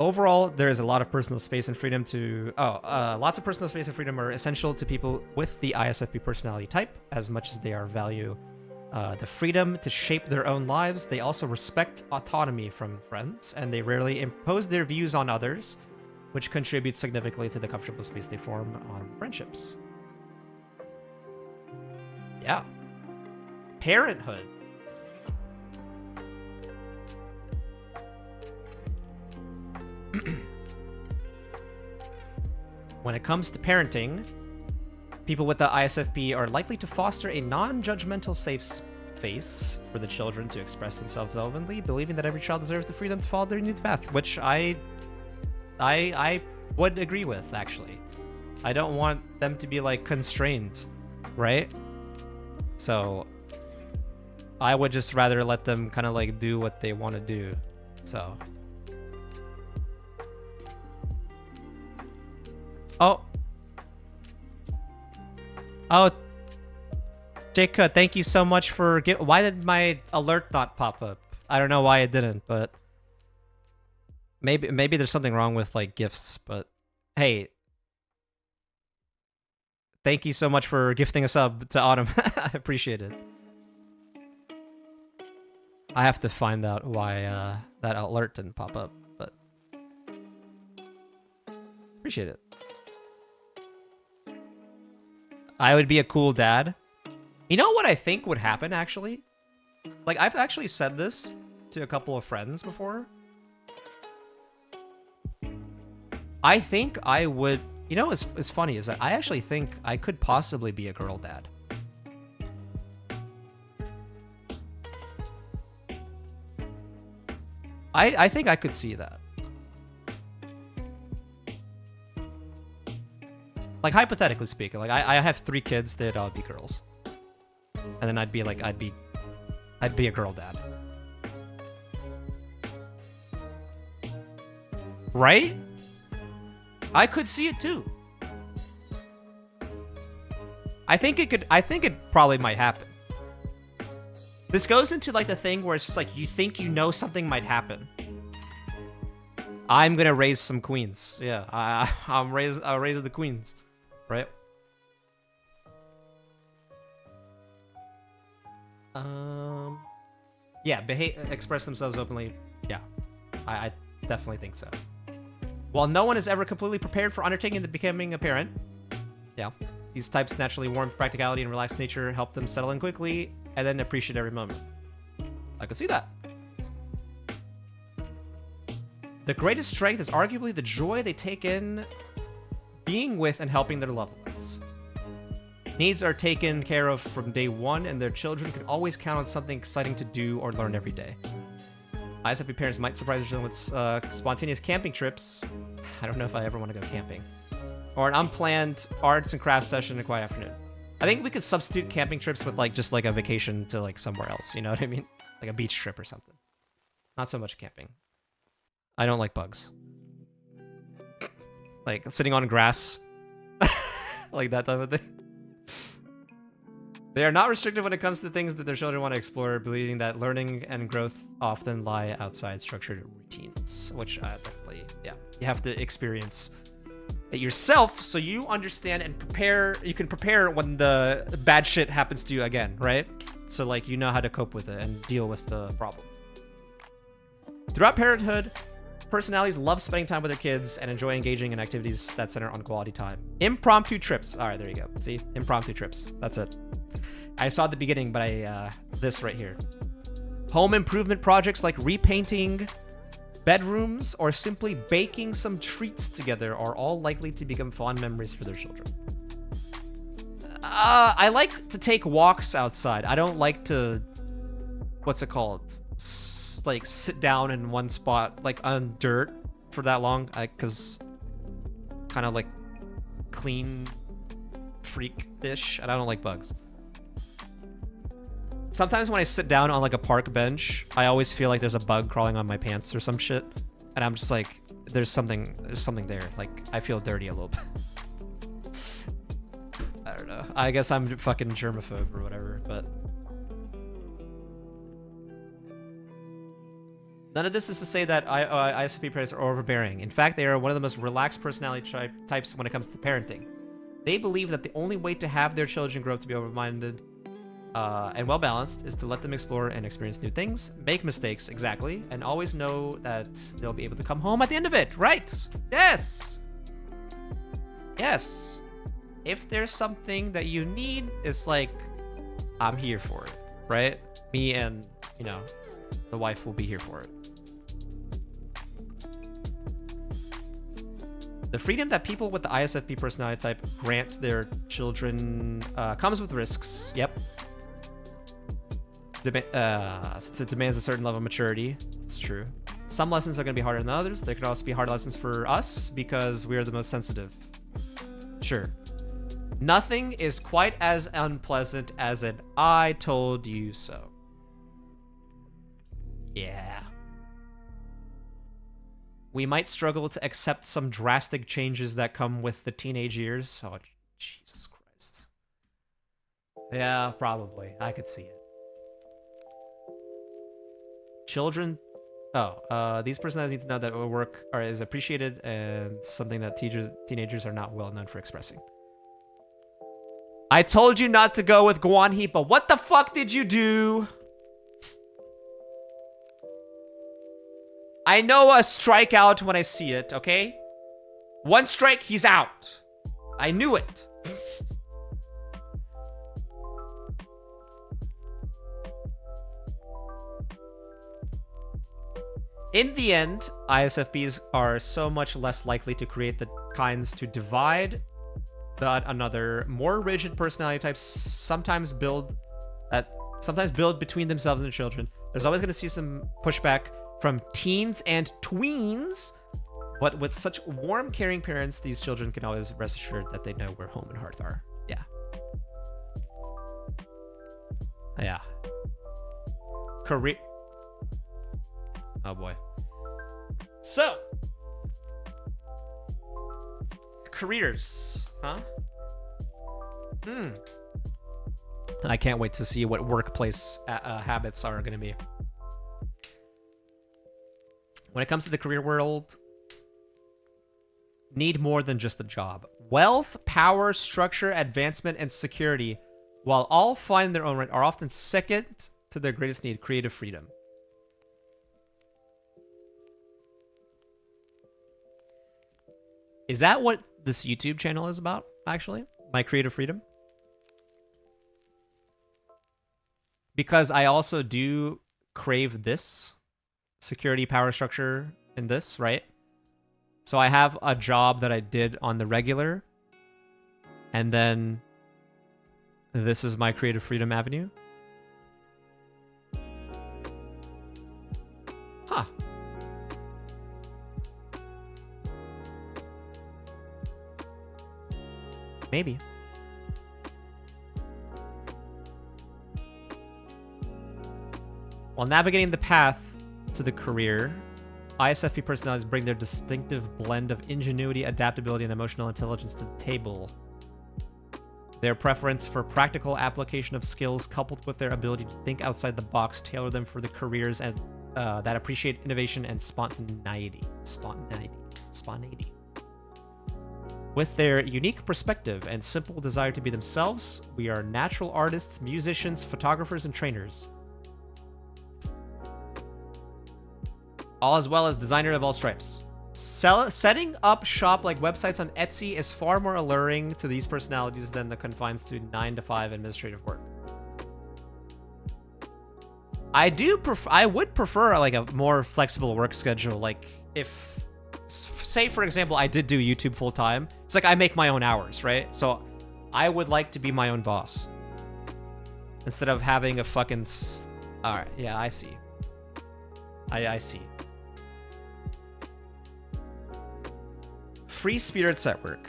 Overall, there is a lot of personal space and freedom to... lots of personal space and freedom are essential to people with the ISFP personality type, as much as they are value the freedom to shape their own lives. They also respect autonomy from friends, and they rarely impose their views on others, which contributes significantly to the comfortable space they form on friendships. Yeah. Parenthood. When it comes to parenting, people with the ISFP are likely to foster a non-judgmental safe space for the children to express themselves openly, believing that every child deserves the freedom to follow their unique path, which I would agree with, actually. I don't want them to be, like, constrained, right? So I would just rather let them kind of, like, do what they want to do, so... Oh, Jacob, thank you so much for... Why did my alert not pop up? I don't know why it didn't, but... Maybe there's something wrong with, like, gifts, but... Hey. Thank you so much for gifting a sub to Autumn. I appreciate it. I have to find out why that alert didn't pop up, but... Appreciate it. I would be a cool dad. You know what I think would happen, actually? Like, I've actually said this to a couple of friends before. I think I would... You know what's funny is that I actually think I could possibly be a girl dad. I think I could see that. Like, hypothetically speaking, like, I have 3 kids that would be girls. And then I'd be a girl dad. Right? I could see it too. I think it probably might happen. This goes into, like, the thing where it's just like, you think you know something might happen. I'm gonna raise some queens. Yeah, I'll raise the queens. Right? Yeah, express themselves openly. Yeah, I definitely think so. While no one is ever completely prepared for undertaking the becoming a parent, yeah, these types naturally warm practicality and relaxed nature help them settle in quickly and then appreciate every moment. I can see that. The greatest strength is arguably the joy they take in being with and helping their loved ones. Needs are taken care of from day one, and their children can always count on something exciting to do or learn every day. ISFP parents might surprise their children with spontaneous camping trips. I don't know if I ever want to go camping. Or an unplanned arts and crafts session in a quiet afternoon. I think we could substitute camping trips with, like, just like a vacation to, like, somewhere else. You know what I mean? Like a beach trip or something. Not so much camping. I don't like bugs. Like, sitting on grass. Like that type of thing. They are not restricted when it comes to things that their children want to explore, believing that learning and growth often lie outside structured routines. Which, definitely, yeah. You have to experience it yourself so you understand and prepare. You can prepare when the bad shit happens to you again, right? So, like, you know how to cope with it and deal with the problem. Throughout parenthood, personalities love spending time with their kids and enjoy engaging in activities that center on quality time. Impromptu trips. All right, there you go. See? Impromptu trips. That's it. I saw at the beginning, but this right here. Home improvement projects like repainting bedrooms or simply baking some treats together are all likely to become fond memories for their children. I like to take walks outside. I don't like to... What's it called? Like, sit down in one spot, like, on dirt for that long, because kind of like clean freak-ish, and I don't like bugs. Sometimes when I sit down on like a park bench, I always feel like there's a bug crawling on my pants or some shit, and I'm just like, there's something there. Like, I feel dirty a little bit. I don't know. I guess I'm fucking germaphobe or whatever, but none of this is to say that ISFP parents are overbearing. In fact, they are one of the most relaxed personality types when it comes to parenting. They believe that the only way to have their children grow up to be open-minded and well-balanced is to let them explore and experience new things, make mistakes, exactly, and always know that they'll be able to come home at the end of it, right? Yes! Yes. If there's something that you need, it's like, I'm here for it, right? Me and, you know, the wife will be here for it. The freedom that people with the ISFP personality type grant their children comes with risks. Yep. Since it demands a certain level of maturity. It's true. Some lessons are going to be harder than others. There could also be hard lessons for us because we are the most sensitive. Sure. Nothing is quite as unpleasant as an "I told you so." Yeah. We might struggle to accept some drastic changes that come with the teenage years. Oh, Jesus Christ. Yeah, probably. I could see it. Children... these personalities need to know that work is appreciated and something that teenagers are not well known for expressing. I told you not to go with Guanhi, but what the fuck did you do? I know a strikeout when I see it, okay? One strike, he's out. I knew it. In the end, ISFPs are so much less likely to create the kinds to divide that another more rigid personality types sometimes build between themselves and their children. There's always going to see some pushback from teens and tweens, but with such warm, caring parents, these children can always rest assured that they know where home and hearth are. Yeah. Yeah. Career... Oh boy. So, careers, huh? I can't wait to see what workplace habits are going to be. When it comes to the career world, need more than just a job. Wealth, power, structure, advancement, and security, while all fine in their own right, are often second to their greatest need, creative freedom. Is that what this YouTube channel is about, actually? My creative freedom? Because I also do crave this security, power, structure in this, right? So I have a job that I did on the regular, and then this is my creative freedom avenue. Huh. Maybe. While navigating the path to the career, ISFP personalities bring their distinctive blend of ingenuity, adaptability, and emotional intelligence to the table. Their preference for practical application of skills, coupled with their ability to think outside the box, tailor them for the careers and that appreciate innovation and spontaneity. Spontaneity. With their unique perspective and simple desire to be themselves, we are natural artists, musicians, photographers, and trainers. All as well as designer of all stripes. Setting up shop like websites on Etsy is far more alluring to these personalities than the confines to 9-to-5 administrative work. I would prefer like a more flexible work schedule. Like if, say for example, I did do YouTube full time. It's like I make my own hours, right? So I would like to be my own boss instead of having a fucking. All right, yeah, I see. I see. free spirits at work.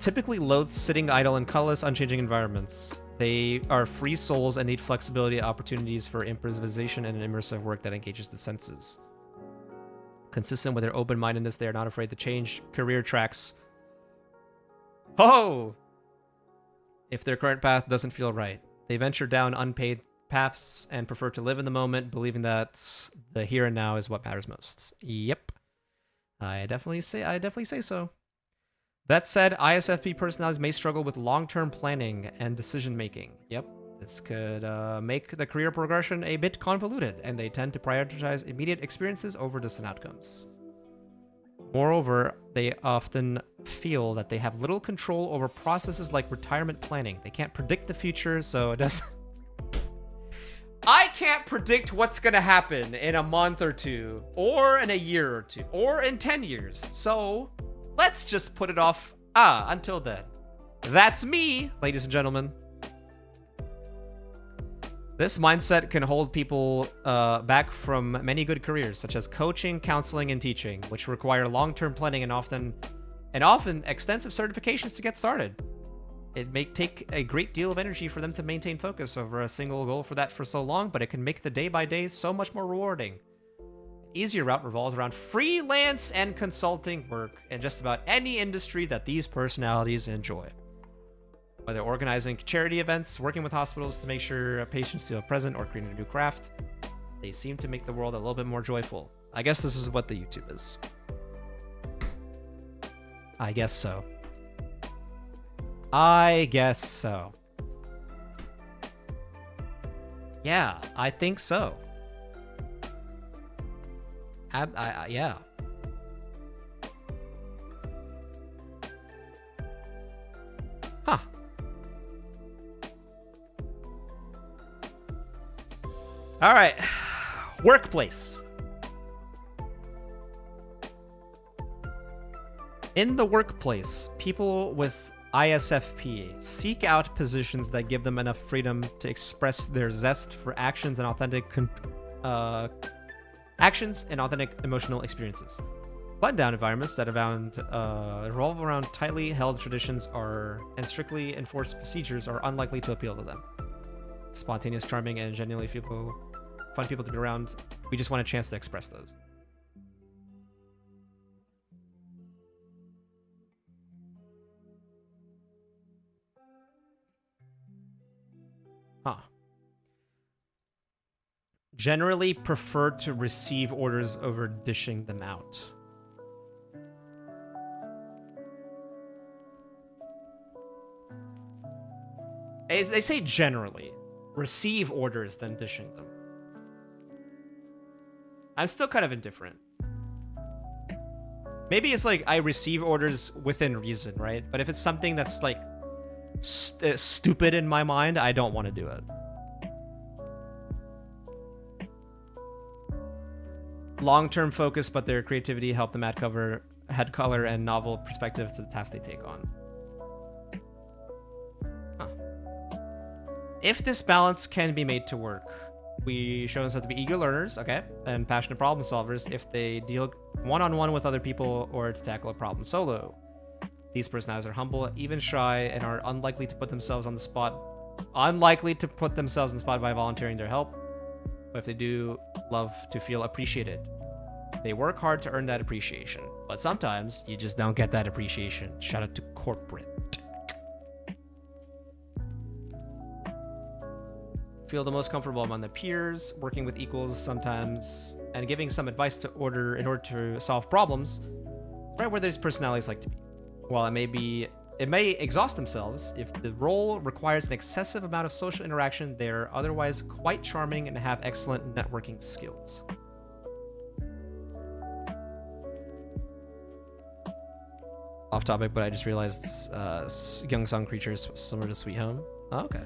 Typically loathe sitting idle in colorless, unchanging environments. They are free souls and need flexibility, opportunities for improvisation, and an immersive work that engages the senses. Consistent with their open-mindedness, they are not afraid to change career tracks. Oh! If their current path doesn't feel right. They venture down unpaid paths and prefer to live in the moment, believing that the here and now is what matters most. Yep. I definitely say so. That said, ISFP personalities may struggle with long-term planning and decision-making. Yep. This could make the career progression a bit convoluted, and they tend to prioritize immediate experiences over distant outcomes. Moreover, they often feel that they have little control over processes like retirement planning. They can't predict the future, so it does. I can't predict what's gonna happen in a month or two, or in a year or two, or in 10 years. So let's just put it off until then. That's me, ladies and gentlemen. This mindset can hold people back from many good careers, such as coaching, counseling, and teaching, which require long-term planning and often extensive certifications to get started. It may take a great deal of energy for them to maintain focus over a single goal for so long, but it can make the day-by-day so much more rewarding. An easier route revolves around freelance and consulting work in just about any industry that these personalities enjoy. Whether organizing charity events, working with hospitals to make sure patients feel present, or creating a new craft, they seem to make the world a little bit more joyful. I guess this is what the YouTube is. I guess so. Yeah, I think so. Yeah. Huh. All right. Workplace. In the workplace, people with ISFP seek out positions that give them enough freedom to express their zest for actions and authentic emotional experiences. Button-down environments that revolve around tightly held traditions and strictly enforced procedures are unlikely to appeal to them. Spontaneous, charming, and genuinely fun people to be around. We just want a chance to express those. Huh. Generally prefer to receive orders over dishing them out. They say generally. Receive orders than dishing them. I'm still kind of indifferent. Maybe it's like I receive orders within reason, right? But if it's something that's like stupid in my mind, I don't want to do it. Long-term focus, but their creativity help them add head color and novel perspective to the task they take on. Huh. If this balance can be made to work, we show themselves to be eager learners, okay, and passionate problem solvers if they deal one-on-one with other people or to tackle a problem solo. These personalities are humble, even shy, and are unlikely to put themselves on the spot by volunteering their help. But if they do love to feel appreciated, they work hard to earn that appreciation. But sometimes you just don't get that appreciation. Shout out to corporate. Feel the most comfortable among the peers, working with equals sometimes, and giving some advice in order to solve problems, right where these personalities like to be. While it may exhaust themselves, if the role requires an excessive amount of social interaction, they're otherwise quite charming and have excellent networking skills. Off topic, but I just realized Young Song Creature is similar to Sweet Home. Oh, okay.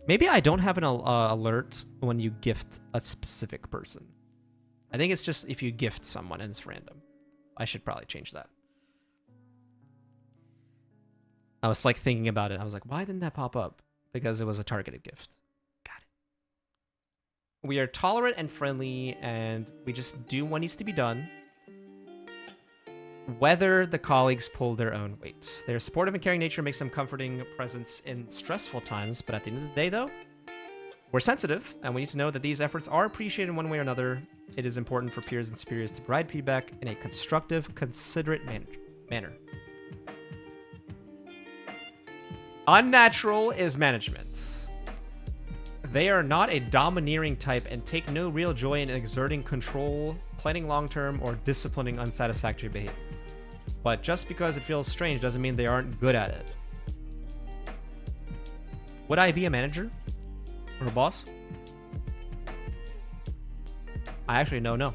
Maybe I don't have an alert when you gift a specific person. I think it's just if you gift someone and it's random. I should probably change that. I was like thinking about it. I was like, why didn't that pop up? Because it was a targeted gift. Got We are tolerant and friendly, and we just do what needs to be done. Whether the colleagues pull their own weight. Their supportive and caring nature makes them comforting presence in stressful times, but at the end of the day, though, we're sensitive, and we need to know that these efforts are appreciated in one way or another. It is important for peers and superiors to provide feedback in a constructive, considerate manner. Unnatural is management. They are not a domineering type and take no real joy in exerting control, planning long-term, or disciplining unsatisfactory behavior. But just because it feels strange doesn't mean they aren't good at it. Would I be a manager? Or a boss? I actually no.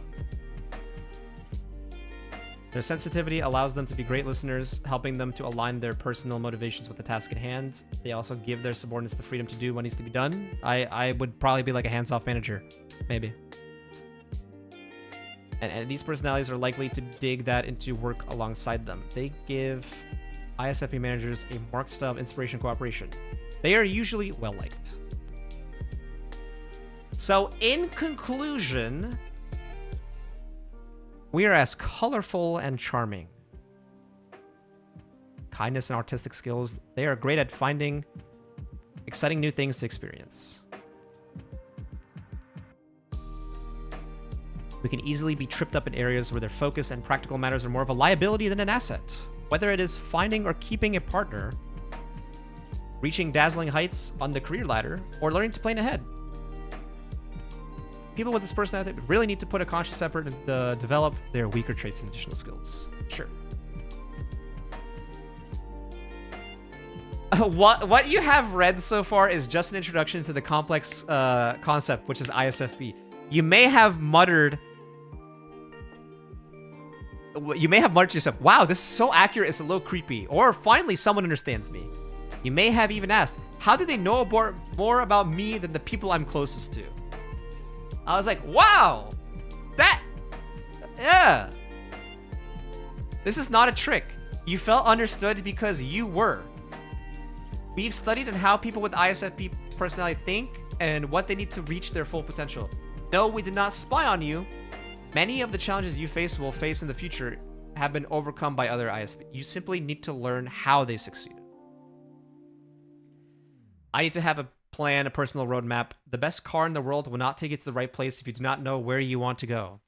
Their sensitivity allows them to be great listeners, helping them to align their personal motivations with the task at hand. They also give their subordinates the freedom to do what needs to be done. I would probably be like a hands-off manager, maybe. And these personalities are likely to dig that into work alongside them. They give ISFP managers a marked style of inspiration and cooperation. They are usually well-liked. So, in conclusion, we are as colorful and charming. Kindness and artistic skills, they are great at finding exciting new things to experience. We can easily be tripped up in areas where their focus and practical matters are more of a liability than an asset. Whether it is finding or keeping a partner, reaching dazzling heights on the career ladder, or learning to plan ahead. People with this personality really need to put a conscious effort to develop their weaker traits and additional skills. Sure. What you have read so far is just an introduction to the complex concept, which is ISFP. You may have muttered to yourself, wow, this is so accurate, it's a little creepy. Or finally, someone understands me. You may have even asked, how do they know more about me than the people I'm closest to? I was like, wow, yeah. This is not a trick. You felt understood because you were. We've studied on how people with ISFP personality think and what they need to reach their full potential. Though we did not spy on you, many of the challenges you will face in the future have been overcome by other ISFP. You simply need to learn how they succeeded. I need to have a plan, a personal roadmap. The best car in the world will not take you to the right place if you do not know where you want to go.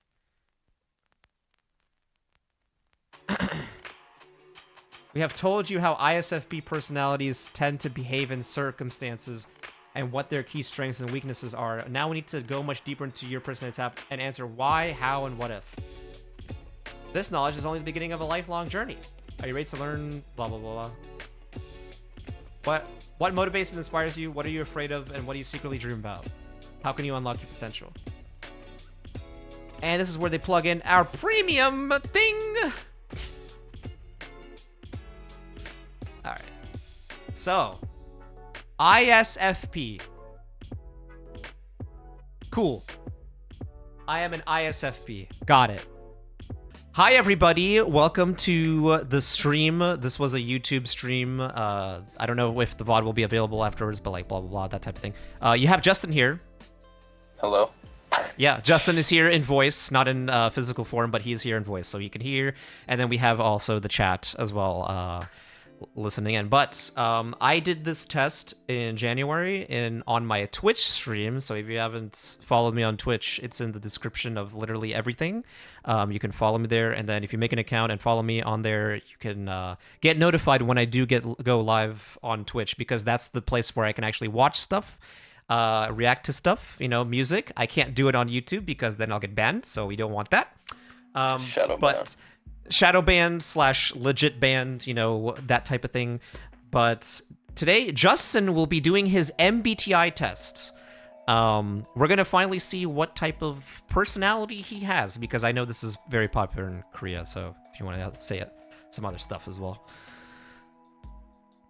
We have told you how ISFP personalities tend to behave in circumstances and what their key strengths and weaknesses are. Now we need to go much deeper into your personality type and answer why, how, and what if. This knowledge is only the beginning of a lifelong journey. Are you ready to learn blah, blah, blah, blah? What motivates and inspires you? What are you afraid of? And what do you secretly dream about? How can you unlock your potential? And this is where they plug in our premium thing. All right. So, ISFP. Cool. I am an ISFP. Got it. Hi, everybody. Welcome to the stream. This was a YouTube stream. I don't know if the VOD will be available afterwards, but like blah, blah, blah, that type of thing. You have Justin here. Hello. Yeah, Justin is here in voice, not in physical form, but he's here in voice, so he can hear. And then we have also the chat as well, listening in. But I did this test in January on my Twitch stream. So if you haven't followed me on Twitch, it's in the description of literally everything. You can follow me there, and then if you make an account and follow me on there, you can get notified when I do go live on Twitch, because that's the place where I can actually watch stuff, react to stuff, music. I can't do it on YouTube because then I'll get banned, so we don't want that. Shadow banned / legit banned, that type of thing. But today, Justin will be doing his MBTI test. We're going to finally see what type of personality he has, because I know this is very popular in Korea, so if you want to say some other stuff as well.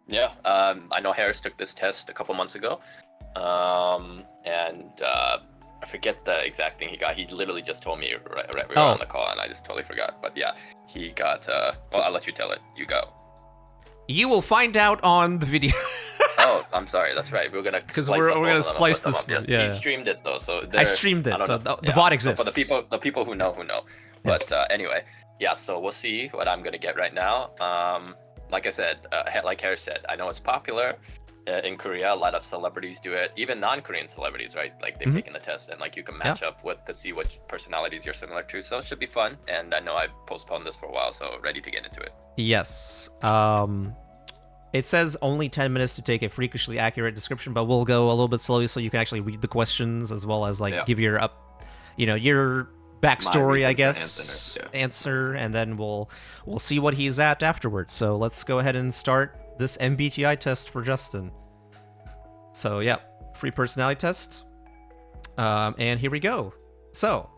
Yeah, I know Harris took this test a couple months ago, and I forget the exact thing he got. He literally just told me right we were on the call, and I just totally forgot. But yeah, he got, well, I'll let you tell it. You go. You will find out on the video. Oh, I'm sorry. That's right. We're gonna Because splice we're up gonna both of them, splice put them this up. one. Yes, Yeah. he streamed it though, so I streamed I it, don't so know. the VOD So exists. for the people who know, But Yes. anyway, yeah. So we'll see what I'm gonna get right now. Like I said, like Harris said, I know it's popular in Korea. A lot of celebrities do it, even non-Korean celebrities, right? Like they've taken the test, and like you can match up with to see which personalities you're similar to. So it should be fun. And I know I postponed this for a while, so ready to get into it. Yes. It says only 10 minutes to take a freakishly accurate description, but we'll go a little bit slowly so you can actually read the questions as well as like give your your backstory, I guess, answer, and then we'll see what he's at afterwards. So let's go ahead and start this MBTI test for Justin. So yeah, free personality test. And here we go. So,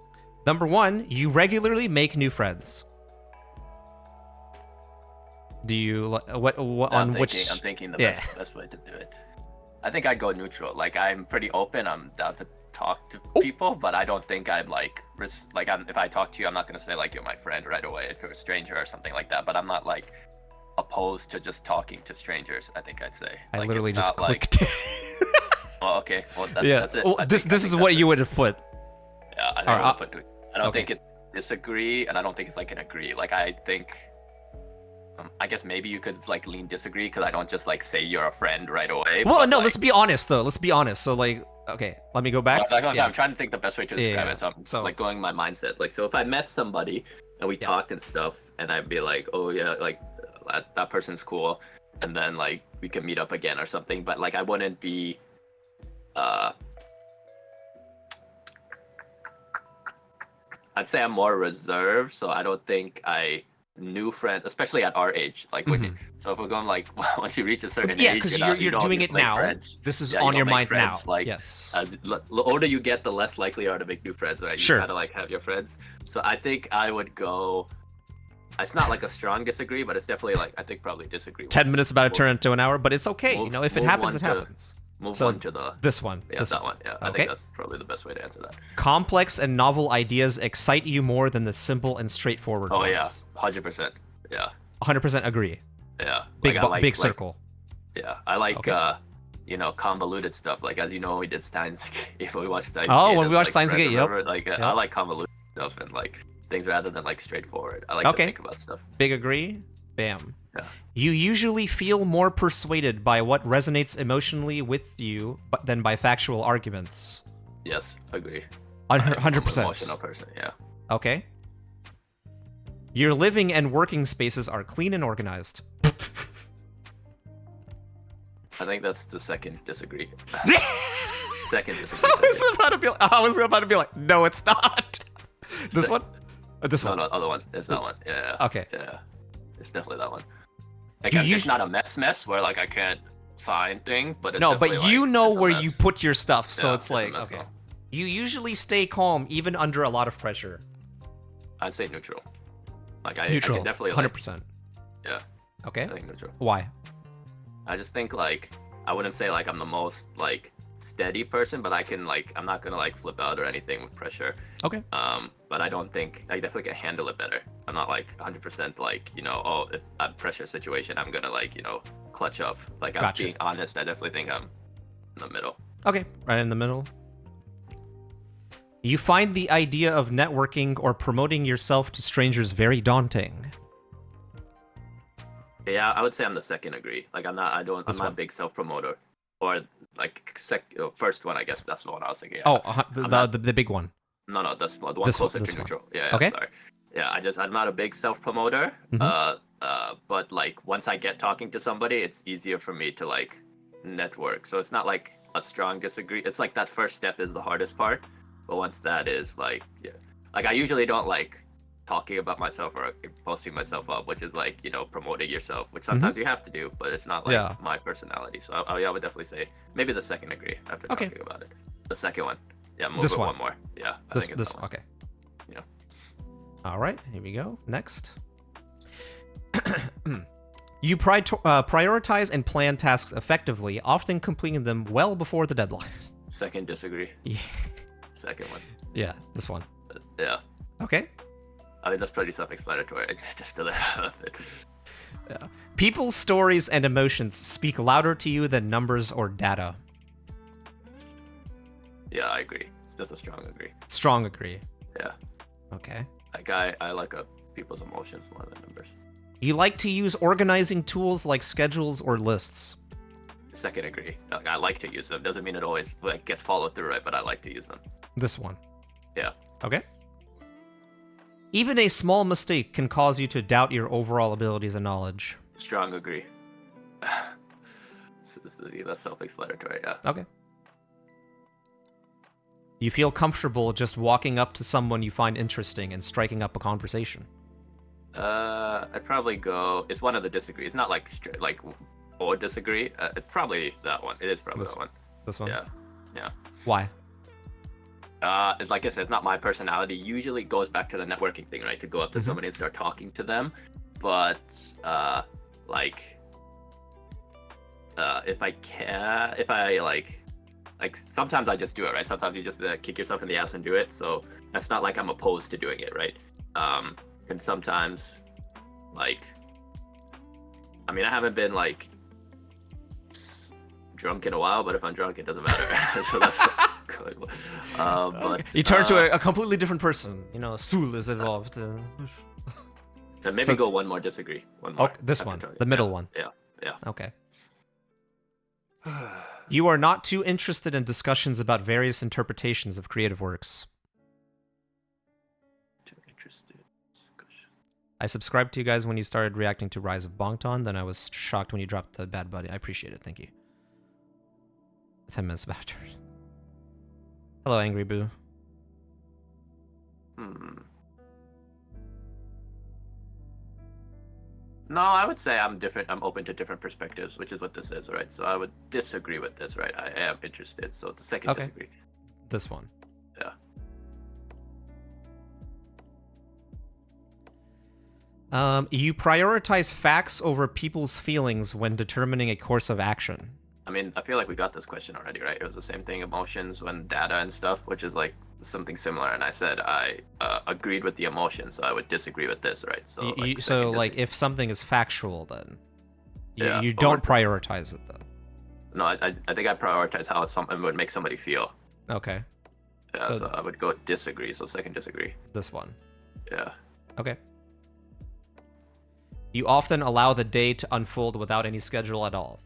number 1, you regularly make new friends. Do you I'm thinking the best way to do it. I think I'd go neutral. Like I'm pretty open. I'm down to talk to people, but I don't think I'm like if I talk to you, I'm not gonna say like you're my friend right away if you're a stranger or something like that. But I'm not like opposed to just talking to strangers. I think I'd say. I literally just clicked. Oh, okay. Well, yeah. That's it. Well, this is what you would have put. Yeah, I never would put. I don't think it's disagree, and I don't think it's like an agree. Like I think. I guess maybe you could like lean disagree because I don't just like say you're a friend right away. Well, no, like, let's be honest though. Let's be honest. So like, okay, let me go back. I'm trying to think the best way to describe it. So I'm like going my mindset. Like, so if I met somebody and we talked and stuff, and I'd be like, oh yeah, like that person's cool, and then like we can meet up again or something. But like I wouldn't be, I'd say I'm more reserved. So I don't think new friend, especially at our age, like when so if we're going like once you reach a certain age, yeah, because you're doing it now. Friends. This is on your mind friends. now. Like, yes. As the older you get, the less likely you are to make new friends, right? You gotta like have your friends. So I think I would go. It's not like a strong disagree, but it's definitely like I think probably disagree. 10 minutes about to turn into an hour, but it's okay. If it happens, it happens. Move on to this one. Yeah, that one. Yeah, I think that's probably the best way to answer that. Complex and novel ideas excite you more than the simple and straightforward ones. Oh yeah, 100%. Yeah. 100% agree. Yeah. Big circle. Yeah, I like convoluted stuff. Like as you know, we did Steins. If we watched Steins. Oh, when we watched Steins Gate, yep. I like convoluted stuff and like things rather than like straightforward. I like to think about stuff. Big agree. Bam. Yeah. You usually feel more persuaded by what resonates emotionally with you than by factual arguments. Yes, agree. 100%. I'm an emotional person, yeah. Okay. Your living and working spaces are clean and organized. I think that's the second disagree. Second disagree. I was about to be like, no, it's not. This one? This one? No, other one. It's that one. Yeah. Okay. Yeah. It's definitely that one. Like, it's not a mess where like I can't find things, but it's but like, you know where you put your stuff, so it's like okay. Though. You usually stay calm even under a lot of pressure. I'd say neutral. Like neutral. I can definitely 100%. Yeah. Okay. I think neutral. Why? I just think like I wouldn't say like I'm the most like steady person, but I can like I'm not gonna like flip out or anything with pressure. Okay. But I don't think I definitely can handle it better. I'm not like 100% like if I'm pressure situation, I'm gonna like clutch up. Like I'm being honest. I definitely think I'm in the middle. Okay, right in the middle. You find the idea of networking or promoting yourself to strangers very daunting. Yeah, I would say I'm the second agree. Like I'm not a big self promoter. Or like first one, I guess that's the one I was thinking. The big one. No, that's the one closer to neutral. Yeah, okay. Sorry. Yeah, I'm not a big self promoter. But like once I get talking to somebody, it's easier for me to like network. So it's not like a strong disagree. It's like that first step is the hardest part. But once that is like I usually don't like talking about myself or posting myself up, which is like promoting yourself, which sometimes you have to do, but it's not like my personality. So I would definitely say maybe the second agree after talking about it. The second one, move one more. Yeah, I think it's okay. All right, here we go. Next, you prioritize and plan tasks effectively, often completing them well before the deadline. Second disagree. Yeah. Second one. Yeah, this one. Yeah. Okay. I mean, that's pretty self-explanatory. Just to that. Yeah. People's stories and emotions speak louder to you than numbers or data. Yeah, I agree. That's a strong agree. Strong agree. Yeah. Okay. Like I like people's emotions more than numbers. You like to use organizing tools like schedules or lists. Second agree. Like, I like to use them. Doesn't mean it always like gets followed through, right? But I like to use them. This one. Yeah. Okay. Even a small mistake can cause you to doubt your overall abilities and knowledge. Strong agree. That's self-explanatory, yeah. Okay. You feel comfortable just walking up to someone you find interesting and striking up a conversation. I'd probably go. It's one of the disagree. It's not like like or disagree. It's probably that one. It is probably that one. This one. Yeah. Yeah. Why? It's like I said, it's not my personality. Usually it goes back to the networking thing, right? To go up to somebody and start talking to them. But if I like sometimes I just do it, right? Sometimes you just kick yourself in the ass and do it. So that's not like I'm opposed to doing it, right? And sometimes, like, I mean, I haven't been like drunk in a while, but if I'm drunk, it doesn't matter. So that's good. But you turn to a completely different person. You know, Sul is involved. Then maybe go one more disagree. One more. Oh, this one, the middle one. Yeah, yeah. Okay. You are not too interested in discussions about various interpretations of creative works. Too interested in discussion. I subscribed to you guys when you started reacting to Rise of Bangtan, then I was shocked when you dropped the Bad Buddy. I appreciate it, thank you. 10 minutes back. Hello, Angry Boo. No, I would say I'm different. I'm open to different perspectives, which is what this is, right? So I would disagree with this, right? I am interested. So the second disagree. This one. Yeah. You prioritize facts over people's feelings when determining a course of action. I mean, I feel like we got this question already, right? It was the same thing, emotions when data and stuff, which is like something similar. And I said I agreed with the emotions, so I would disagree with this, right? So like if something is factual, then yeah, you don't prioritize it, then. No, I think I prioritize how something would make somebody feel. Okay. Yeah, so I would go disagree. So second disagree. This one. Yeah. Okay. You often allow the day to unfold without any schedule at all.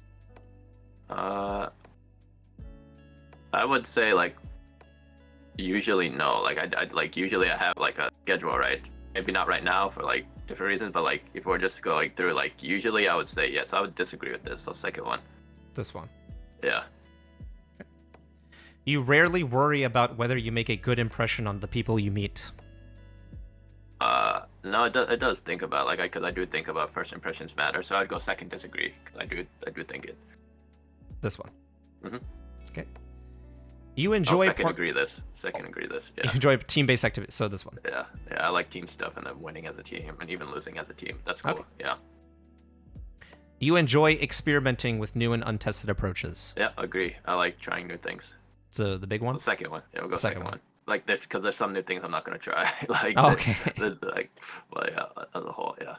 I would say like usually no. Like usually I have like a schedule, right? Maybe not right now for like different reasons, but like if we're just going through, like usually I would say yes. So I would disagree with this. So second one. This one. Yeah. Okay. You rarely worry about whether you make a good impression on the people you meet. No, it does think about because I do think about first impressions matter. So I'd go second disagree because I do think it. This one. Mm-hmm. Okay. You enjoy. Second agree this. Second agree this. Yeah. You enjoy team-based activity. So this one. Yeah. I like team stuff and then winning as a team and even losing as a team. That's cool. Okay. Yeah. You enjoy experimenting with new and untested approaches. Yeah, agree. I like trying new things. So the big one. The second one. Yeah, we'll go second one. Like this, because there's some new things I'm not gonna try. Like okay. Yeah, as a whole, yeah.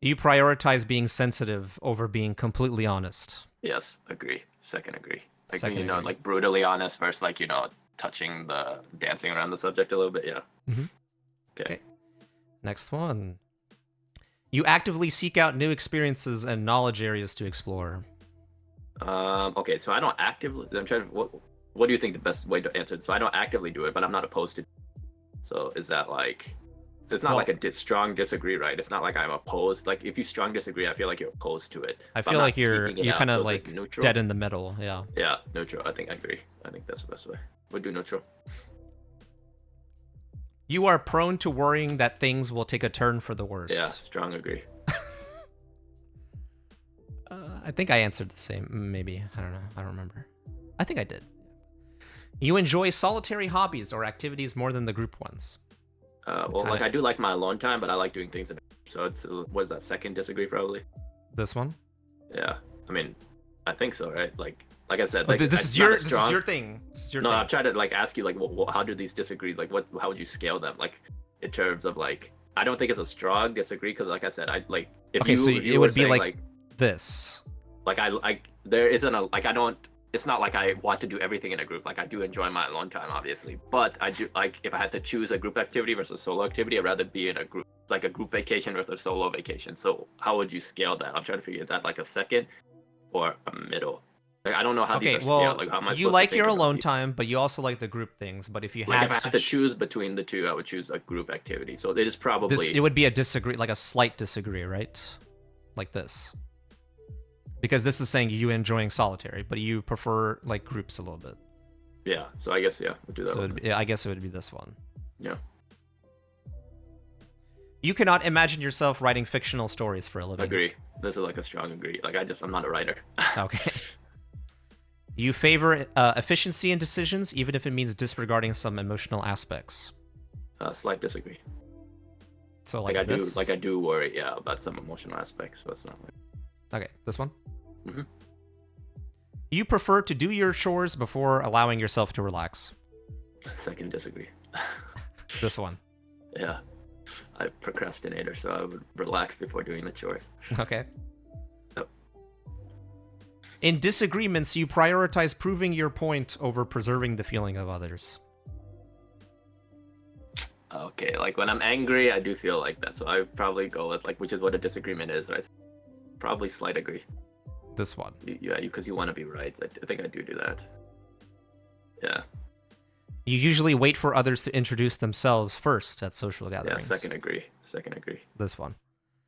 You prioritize being sensitive over being completely honest. Yes, agree. Second agree. Like Second agree. Like brutally honest versus touching dancing around the subject a little bit. Yeah. Mm-hmm. Okay. Next one. You actively seek out new experiences and knowledge areas to explore. Okay, so I don't actively. I'm trying to. What do you think the best way to answer it? So I don't actively do it, but I'm not opposed to it. So is that like... So it's not like a strong disagree, right? It's not like I'm opposed. Like if you strong disagree, I feel like you're opposed to it. I feel like you're kind of like neutral. Dead in the middle, yeah. Yeah, neutral. I think I agree. I think that's the best way. We'll do neutral. You are prone to worrying that things will take a turn for the worse. Yeah, strong agree. I think I answered the same. Maybe. I don't know. I don't remember. I think I did. You enjoy solitary hobbies or activities more than the group ones. I do like my alone time, but I like doing things in it. So it's, what is that, second disagree probably? This one? Yeah. I mean, I think so, right? Like I said, this is your thing. This is your thing. I'm trying to ask you how do these disagree? How would you scale them? Like in terms of I don't think it's a strong disagree because like I said, Okay, so it would be like this. Like there isn't a like I don't. It's not like I want to do everything in a group. Like I do enjoy my alone time, obviously. But I do like if I had to choose a group activity versus solo activity, I'd rather be in a group. It's like a group vacation versus a solo vacation. So how would you scale that? I'm trying to figure that like a second or a middle. Like, I don't know how these are scaled. Like how am I supposed you to like think your about alone these? time, but you also like the group things. But if you Like had if I had to choose between the two, I would choose a group activity. So it is probably it would be a disagree, like a slight disagree, right? Like this. Because this is saying you enjoying solitary, but you prefer like groups a little bit. yeah. So I guess we'll do that. So one. I guess it would be this one. Yeah. You cannot imagine yourself writing fictional stories for a living. Agree. This is like a strong agree. Like I'm not a writer. Okay. You favor efficiency in decisions, even if it means disregarding some emotional aspects. Slight disagree. So like I this? I do worry, yeah, about some emotional aspects. So it's not like. Okay, this one. Mm-hmm. You prefer to do your chores before allowing yourself to relax. Second disagree. This one. Yeah. I'm a procrastinator, so I would relax before doing the chores. Okay. Yep. In disagreements, you prioritize proving your point over preserving the feeling of others. Okay, like when I'm angry, I do feel like that, so I would probably go with like, which is what a disagreement is, right? Probably slight agree. This one. Yeah, because you want to be right. I think I do that. Yeah. You usually wait for others to introduce themselves first at social gatherings. Yeah, second agree. Second agree. This one.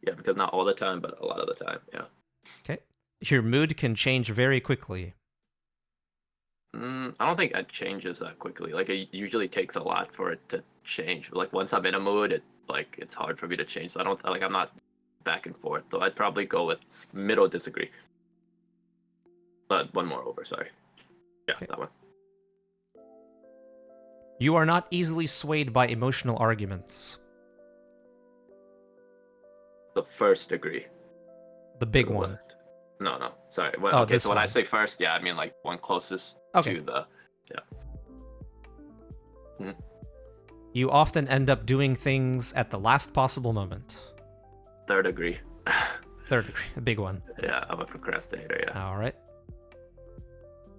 Yeah, because not all the time, but a lot of the time, yeah. Okay. Your mood can change very quickly. I don't think it changes that quickly. Like it usually takes a lot for it to change. Like once I'm in a mood, it's hard for me to change. So I'm not back and forth. Though I'd probably go with middle disagree. But one more over, sorry. Yeah, okay. That one. You are not easily swayed by emotional arguments. The first degree. The big one. Left. No. Sorry. Well, okay, so when I say first, yeah, I mean like one closest to the... Yeah. Mm-hmm. You often end up doing things at the last possible moment. Third degree. Third degree. A big one. Yeah, I'm a procrastinator, yeah. All right.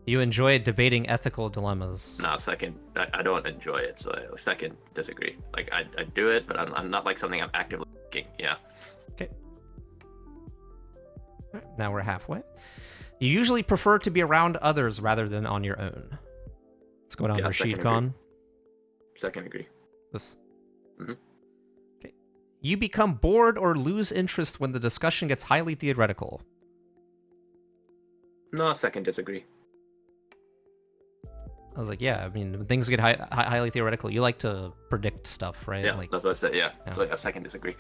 You enjoy debating ethical dilemmas. No, second. I don't enjoy it, so second, disagree. Like, I do it, but I'm not like something I'm actively looking. Yeah. Okay. All right, now we're halfway. You usually prefer to be around others rather than on your own. Let's go down Rashid Khan. Second agree. This. Mm-hmm. Okay. You become bored or lose interest when the discussion gets highly theoretical. No, second disagree. I was like, yeah, I mean, when things get highly theoretical, you like to predict stuff, right? Yeah, like, that's what I said, yeah. So like a second disagree.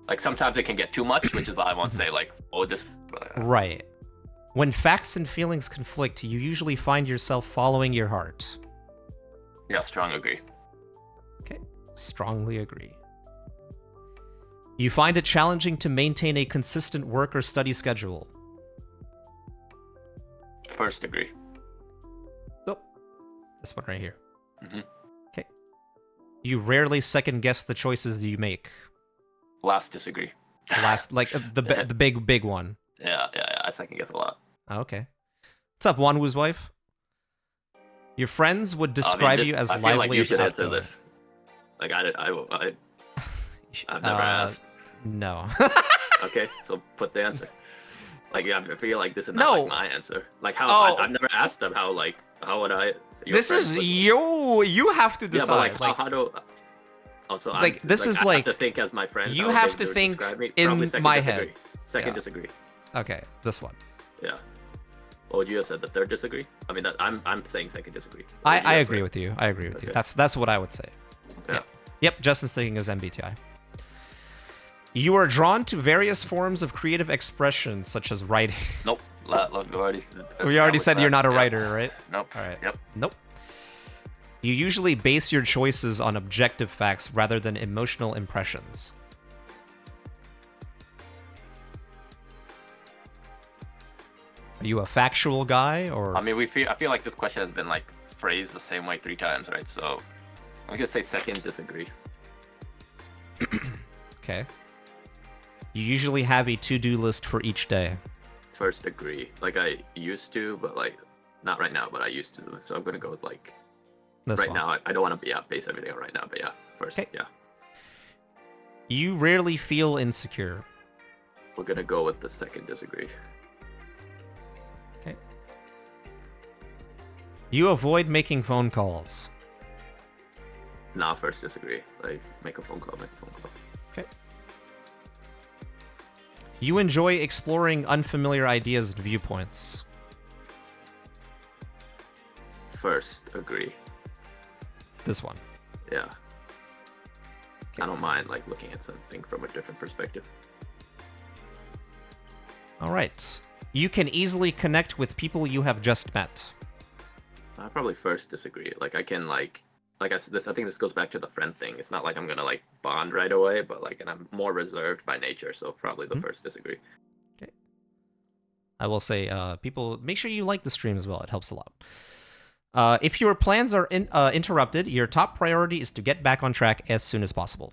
Like sometimes it can get too much, which is why I won't say like, oh, this... Right. When facts and feelings conflict, you usually find yourself following your heart. Yeah, strong agree. Okay, strongly agree. You find it challenging to maintain a consistent work or study schedule. First degree. Oh, this one right here. Mm-hmm. Okay. You rarely second guess the choices you make. Last disagree. Last, like the big one. Yeah, I second guess a lot. Okay. What's up, Wanwoo's wife? Your friends would describe you as I feel lively like you as should outgoing. answer this. Like I've never asked. No. Okay, so put the answer. Like, yeah, I feel like this is not like my answer. Like how I've never asked them how would I. This is you. You have to decide. Yeah, but how do? Also, like this is I like have to think as my friend. You have to think in my head. Second disagree. Okay, this one. Yeah. What would you have said? The third disagree? I mean, I'm saying second disagree. I agree with you. I agree with you. That's what I would say. Yeah. Yep. Justin's thinking is MBTI. You are drawn to various forms of creative expression, such as writing. Nope. We already said you're not a writer, right? Nope. All right. Yep. Nope. You usually base your choices on objective facts rather than emotional impressions. Are you a factual guy, or? I mean, I feel like this question has been like phrased the same way 3 times, right? So I'm gonna say second disagree. Okay. You usually have a to-do list for each day. First agree. Like I used to, but like not right now, but I used to. So I'm gonna go with like That's right fine. now. I don't want to base everything on right now, but yeah, first. Okay. Yeah. You rarely feel insecure. We're gonna go with the second disagree. Okay. You avoid making phone calls. Nah, first disagree. Like make a phone call. Okay. You enjoy exploring unfamiliar ideas and viewpoints. First agree. This one. Yeah. Okay. I don't mind like looking at something from a different perspective. All right. You can easily connect with people you have just met. I probably first disagree. Like I can like I said, I think this goes back to the friend thing. It's not like I'm gonna like bond right away, but like, and I'm more reserved by nature, so probably the first disagree. Okay. I will say, people, make sure you like the stream as well. It helps a lot. If your plans are interrupted, your top priority is to get back on track as soon as possible.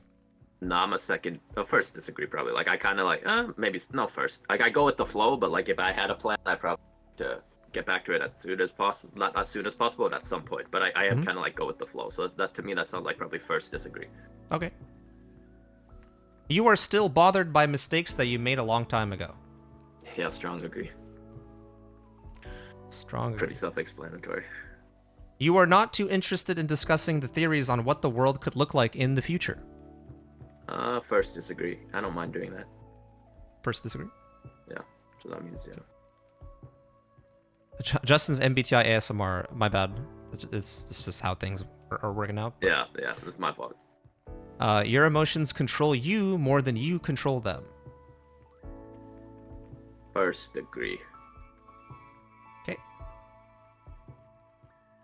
Nah, I'm first disagree probably. Like I kind of like, maybe no first. Like I go with the flow, but like if I had a plan, I probably to get back to it as soon as possible. Not as soon as possible, but at some point. But I am kind of like go with the flow. So that to me, that sounds like probably first disagree. Okay. You are still bothered by mistakes that you made a long time ago. Yeah, strong agree. Strong agree. Pretty self-explanatory. You are not too interested in discussing the theories on what the world could look like in the future. First disagree. I don't mind doing that. First disagree? Yeah. So that means yeah. Justin's MBTI ASMR, my bad. It's just how things are working out. Yeah, it's my fault. Your emotions control you more than you control them. First degree. Okay.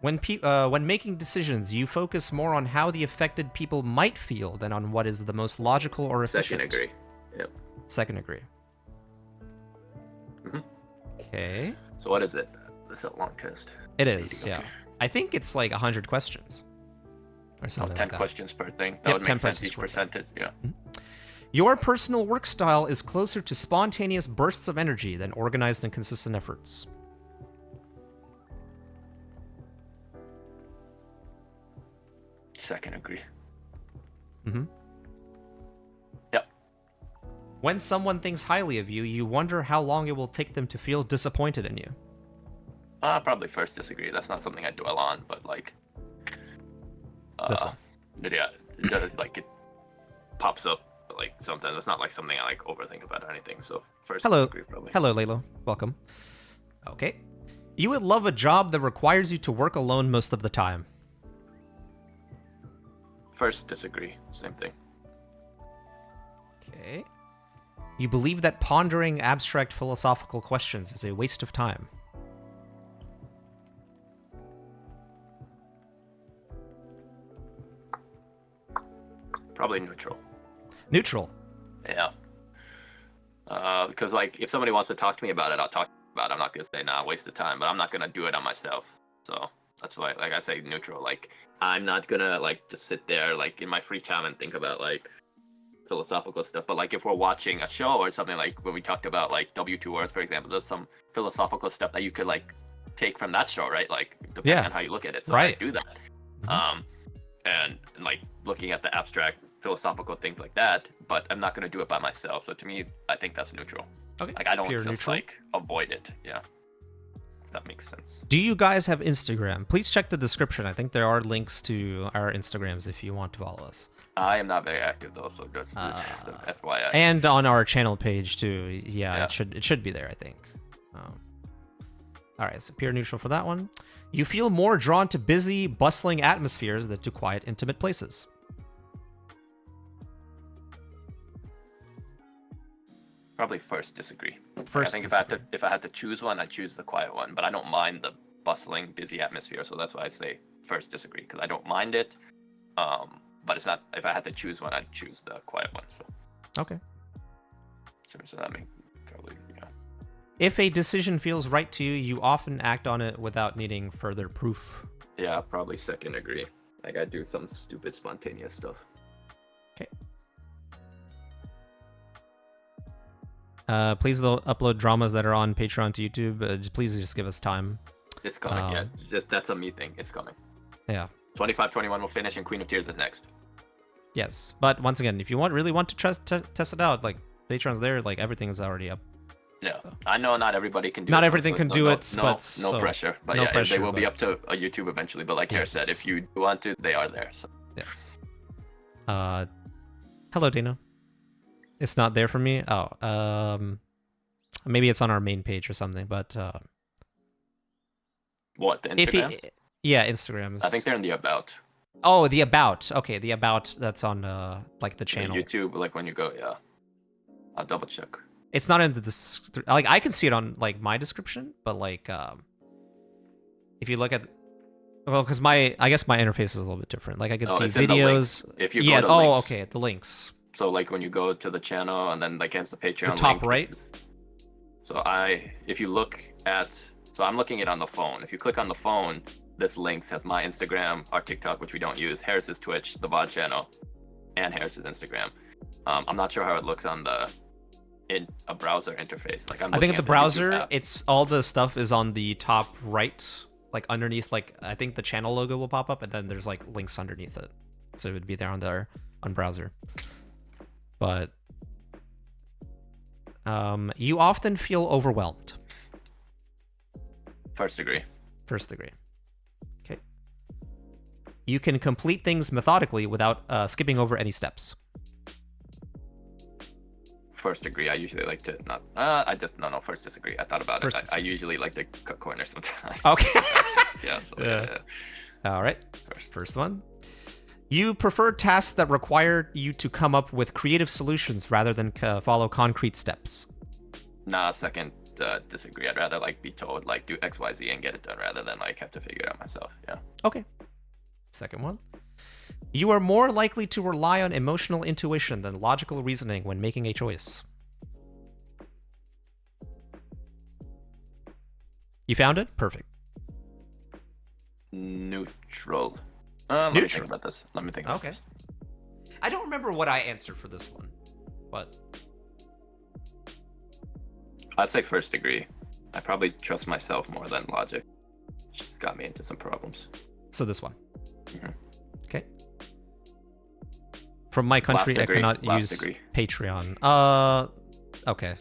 When making decisions, you focus more on how the affected people might feel than on what is the most logical or efficient. Second agree. Yep. Second agree. Mm-hmm. Okay. So what is it? It's a long test. It is, Okay. yeah. I think it's like 100 questions. Or something 10 like that. questions per thing. Yep, That would 10 make sense questions each per percentage. Yeah. Your personal work style is closer to spontaneous bursts of energy than organized and consistent efforts. Second agree. Mm-hmm. Yep. When someone thinks highly of you, you wonder how long it will take them to feel disappointed in you. Probably first disagree. That's not something I dwell on, but like, This one. yeah, it does, like it pops up like sometimes. It's not like something I like overthink about or anything. So first disagree probably. Hello, Laylo. Welcome. Okay. You would love a job that requires you to work alone most of the time. First disagree. Same thing. Okay. You believe that pondering abstract philosophical questions is a waste of time. Probably neutral. Neutral. Yeah. Because like if somebody wants to talk to me about it, I'll talk about it. I'm not gonna say nah, waste of time, but I'm not gonna do it on myself. So that's why, like I say, neutral. Like I'm not gonna like just sit there like in my free time and think about like philosophical stuff. But like if we're watching a show or something, like when we talked about like W2 Earth, for example, there's some philosophical stuff that you could like take from that show, right? Like depending on how you look at it. So right. I do that. And like looking at the abstract philosophical things like that, but I'm not going to do it by myself. So to me, I think that's neutral. Okay. Like I don't Pure just neutral. like avoid it. Yeah. If that makes sense. Do you guys have Instagram? Please check the description. I think there are links to our Instagrams if you want to follow us. I am not very active though, so just FYI. And on our channel page too. Yeah. It should be there, I think. All right, so pure neutral for that one. You feel more drawn to busy, bustling atmospheres than to quiet, intimate places. Probably first disagree. First I think disagree. if I had to choose one, I'd choose the quiet one. But I don't mind the bustling, busy atmosphere, so that's why I say first disagree, because I don't mind it. But it's not. If I had to choose one, I'd choose the quiet one. So. Okay. So that means probably yeah. If a decision feels right to you, you often act on it without needing further proof. Yeah, probably second agree. Like I do some stupid spontaneous stuff. Okay. Please don't upload dramas that are on Patreon to YouTube. Please just give us time. It's coming. That's a me thing. It's coming. Yeah. 25-21 will finish, and Queen of Tears is next. Yes, but once again, if you really want to test it out, like Patreon's there, like everything is already up. Yeah, I know not everybody can do it. Not everything can do it, but no pressure. But no yeah, pressure, they will be up to a YouTube eventually. But like Harris said, if you want to, they are there. So. Yes. Hello, Dino. It's not there for me. Oh, maybe it's on our main page or something. But what, the Instagrams? Yeah, Instagrams. I think they're in the about. Oh, the about. Okay, the about. That's on like the channel. YouTube, like when you go, yeah. I'll double check. It's not in the like I can see it on like my description, but like if you look at, well, because I guess my interface is a little bit different. Like I can see videos. If you go to links. Okay, the links. So like when you go to the channel and then like against the Patreon, the top link, right. So if you look at, so I'm looking at it on the phone. If you click on the phone, this links has my Instagram, our TikTok, which we don't use, Harris's Twitch, the VOD channel, and Harris's Instagram. I'm not sure how it looks on in a browser interface. Like I think the browser, it's all the stuff is on the top right, like underneath. Like I think the channel logo will pop up, and then there's like links underneath it, so it would be there on browser. But you often feel overwhelmed. First degree. First degree. Okay. You can complete things methodically without skipping over any steps. First degree. I usually like to not. No. First disagree. I thought about it. I usually like to cut corners sometimes. Okay. Yeah. So, yeah. All right. First one. You prefer tasks that require you to come up with creative solutions rather than follow concrete steps. Nah. Second disagree. I'd rather like be told like do X, Y, Z and get it done rather than like have to figure it out myself. Yeah. Okay. Second one. You are more likely to rely on emotional intuition than logical reasoning when making a choice. You found it? Perfect. Neutral. Let me think about this. Okay. I don't remember what I answered for this one, but I'd say first degree. I probably trust myself more than logic. Just got me into some problems. So this one. Mm-hmm. Okay. From my country, I cannot use Patreon. Okay.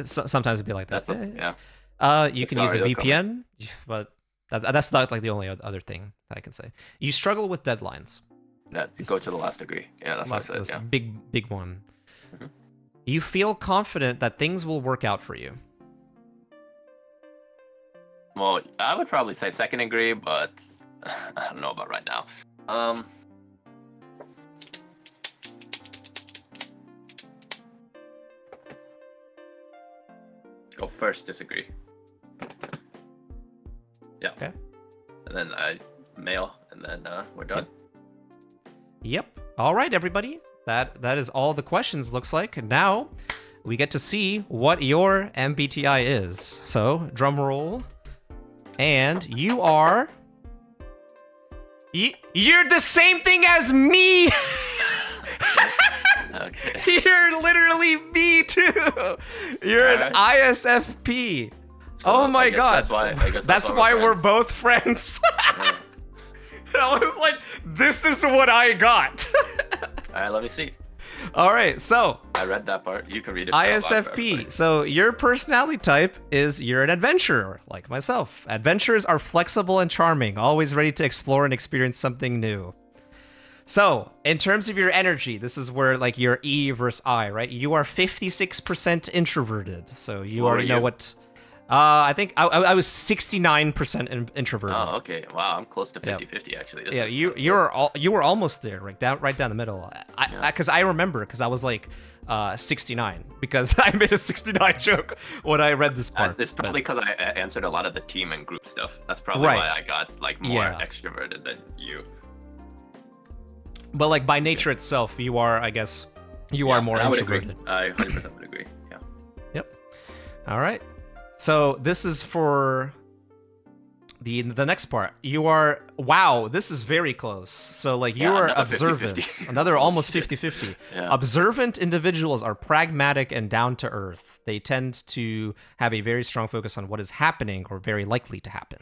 Sometimes it'd be like that. Yeah. You can use a VPN, but that's not like the only other thing that I can say. You struggle with deadlines. Yeah, you go to the last degree. Yeah, that's what I said. Yeah. Big one. Mm-hmm. You feel confident that things will work out for you. Well, I would probably say second degree, but I don't know about right now. Go first disagree. Yeah. Okay. And then mail, and then we're done. Yep. All right, everybody. That is all the questions, looks like. Now we get to see what your MBTI is. So, drum roll. And you are... You're the same thing as me! Okay. You're literally me, too! You're an ISFP. So, oh my god. That's why we're both friends. Yeah. I was like, this is what I got. All right, let me see. All right, so I read that part. You can read it. ISFP. So your personality type is you're an adventurer, like myself. Adventurers are flexible and charming, always ready to explore and experience something new. So in terms of your energy, this is where like your E versus I, right? You are 56% introverted. So you already know what. I think I was 69% introverted. Oh, okay. Wow, I'm close to 50-50 actually. Yeah, you were almost there, right down the middle. Because I remember, because I was like 69, because I made a 69 joke when I read this part. It's probably because I answered a lot of the team and group stuff. That's probably why I got like more extroverted than you. But like by nature itself, you are, I guess, are more introverted. I 100% would agree. Yeah. Yep. All right. So this is for The next part, you are, wow, this is very close. So like you Yeah, are another observant, 50-50. another Holy almost shit. 50-50. Yeah. Observant individuals are pragmatic and down to earth. They tend to have a very strong focus on what is happening or very likely to happen.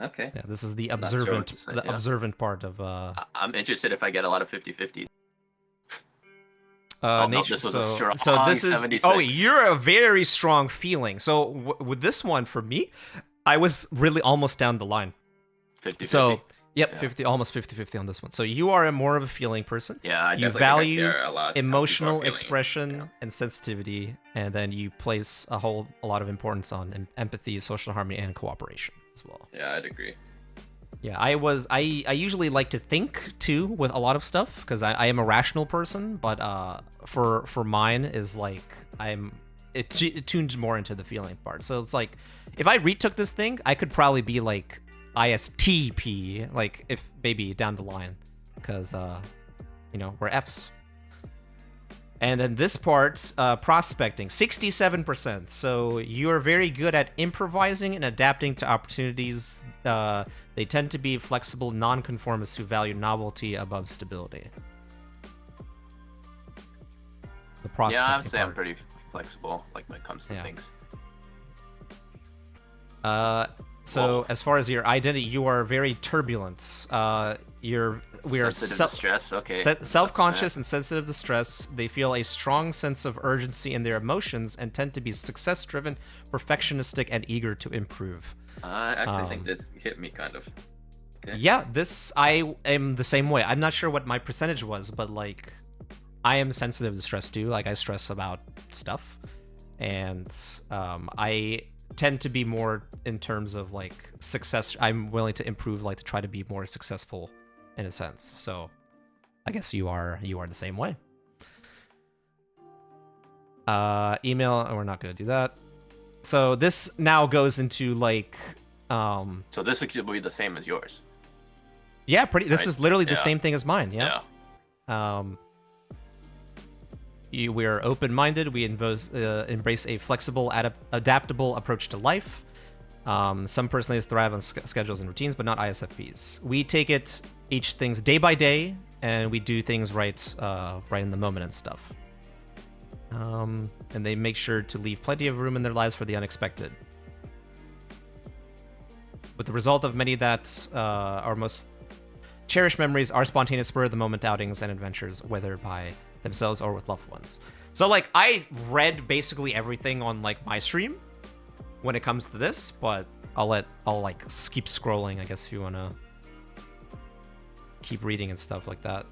Okay. Yeah, this is the Not sure what observant, to say, the yeah. observant part of I'm interested if I get a lot of 50-50s. Oh, no, nature. this was a strong So this is 76. oh, you're a very strong feeling. So with this one for me, I was really almost down the line. 50-50. So yep, Yeah. 50, almost 50-50 on this one. So you are more of a feeling person. Yeah, I You definitely value think I care a lot how people are emotional feeling. expression Yeah. and sensitivity, and then you place a lot of importance on empathy, social harmony, and cooperation as well. Yeah, I'd agree. Yeah, I usually like to think too with a lot of stuff because I am a rational person, but for mine is like it tunes more into the feeling part. So it's like if I retook this thing, I could probably be like ISTP, like if maybe down the line, because we're Fs. And then this part, prospecting, 67%. So you are very good at improvising and adapting to opportunities. They tend to be flexible nonconformists who value novelty above stability. The prospecting Yeah, I would say I'm part. pretty flexible, like when it comes to things. So as far as your identity, you are very turbulent. We are sensitive to stress. Okay. self-conscious and sensitive to stress. They feel a strong sense of urgency in their emotions and tend to be success-driven, perfectionistic, and eager to improve. I actually think this hit me kind of. Okay. Yeah, I am the same way. I'm not sure what my percentage was, but like I am sensitive to stress too. Like I stress about stuff, and I tend to be more in terms of like success. I'm willing to improve, like to try to be more successful in a sense. So I guess you are the same way. Email, we're not going to do that. So this now goes into like So this would be the same as yours. Yeah, this right? is literally the Yeah. same thing as mine. Yeah. We are open-minded. We embrace a flexible, adaptable approach to life. Some personalities thrive on schedules and routines, but not ISFPs. We take each things day by day, and we do things right in the moment and stuff. And they make sure to leave plenty of room in their lives for the unexpected. With the result of many that our most cherished memories are spontaneous spur-of-the-moment outings and adventures, whether by themselves or with loved ones. So like I read basically everything on like my stream when it comes to this, but I'll like keep scrolling, I guess, if you want to keep reading and stuff like that.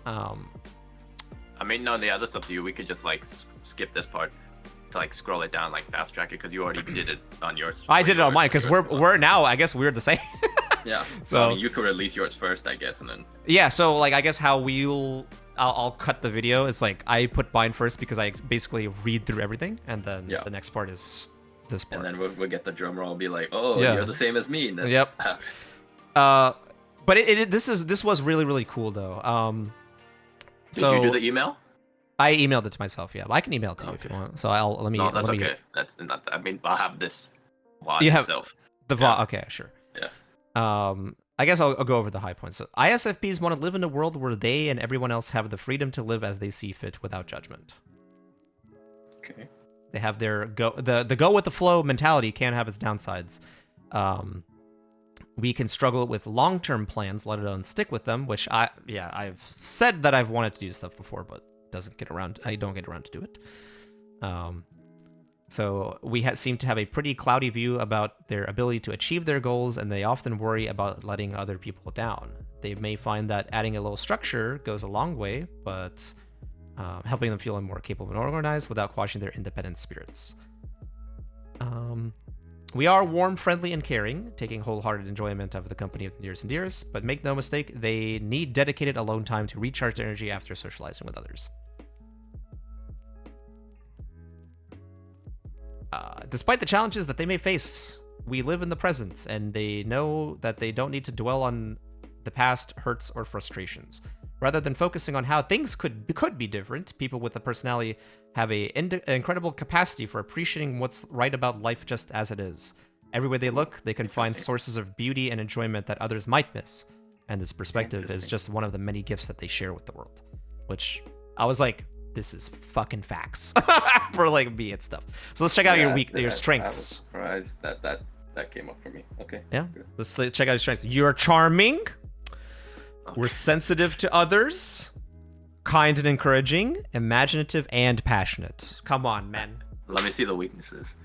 I mean, no, yeah, that's up to you. We could just like skip this part to like scroll it down, like fast track it, because you already did it on yours. I did it on mine because we're now, I guess we're the same. Yeah. So I mean, you could release yours first, I guess, and then. Yeah. So like I guess how I'll cut the video. It's like I put mine first because I basically read through everything, and then the next part is this part. And then we'll get the drum roll, be like, oh, Yeah. you're the same as me. And then, Yep. But this was really, really cool though. Did you do the email? I emailed it to myself. Yeah, but I can email it to you if you want. So let me. No, that's let me, okay. That's not. I mean, I'll have this VOD You have itself. the VOD. Okay, sure. Yeah. I guess I'll go over the high points. So ISFPs want to live in a world where they and everyone else have the freedom to live as they see fit without judgment. Okay. They have their the go with the flow mentality can have its downsides. We can struggle with long-term plans, let alone stick with them, which I've said that I've wanted to do stuff before, but I don't get around to do it. So we seem to have a pretty cloudy view about their ability to achieve their goals, and they often worry about letting other people down. They may find that adding a little structure goes a long way, but helping them feel more capable and organized without quashing their independent spirits. We are warm, friendly, and caring, taking wholehearted enjoyment of the company of the nearest and dearest, but make no mistake, they need dedicated alone time to recharge their energy after socializing with others. Despite the challenges that they may face, we live in the present, and they know that they don't need to dwell on the past hurts or frustrations. Rather than focusing on how things could be different, people with a personality have an incredible capacity for appreciating what's right about life just as it is. Everywhere they look, they can find Interesting. sources of beauty and enjoyment that others might miss. And this perspective is Interesting. just one of the many gifts that they share with the world. Which I was like, this is fucking facts for like me and stuff. So let's check out your I was strengths. surprised that came up for me. Okay. Yeah. good. Let's check out your strengths. You're charming. We're Okay. sensitive to others. Kind and encouraging. Imaginative and passionate. Come on, man. Let me see the weaknesses.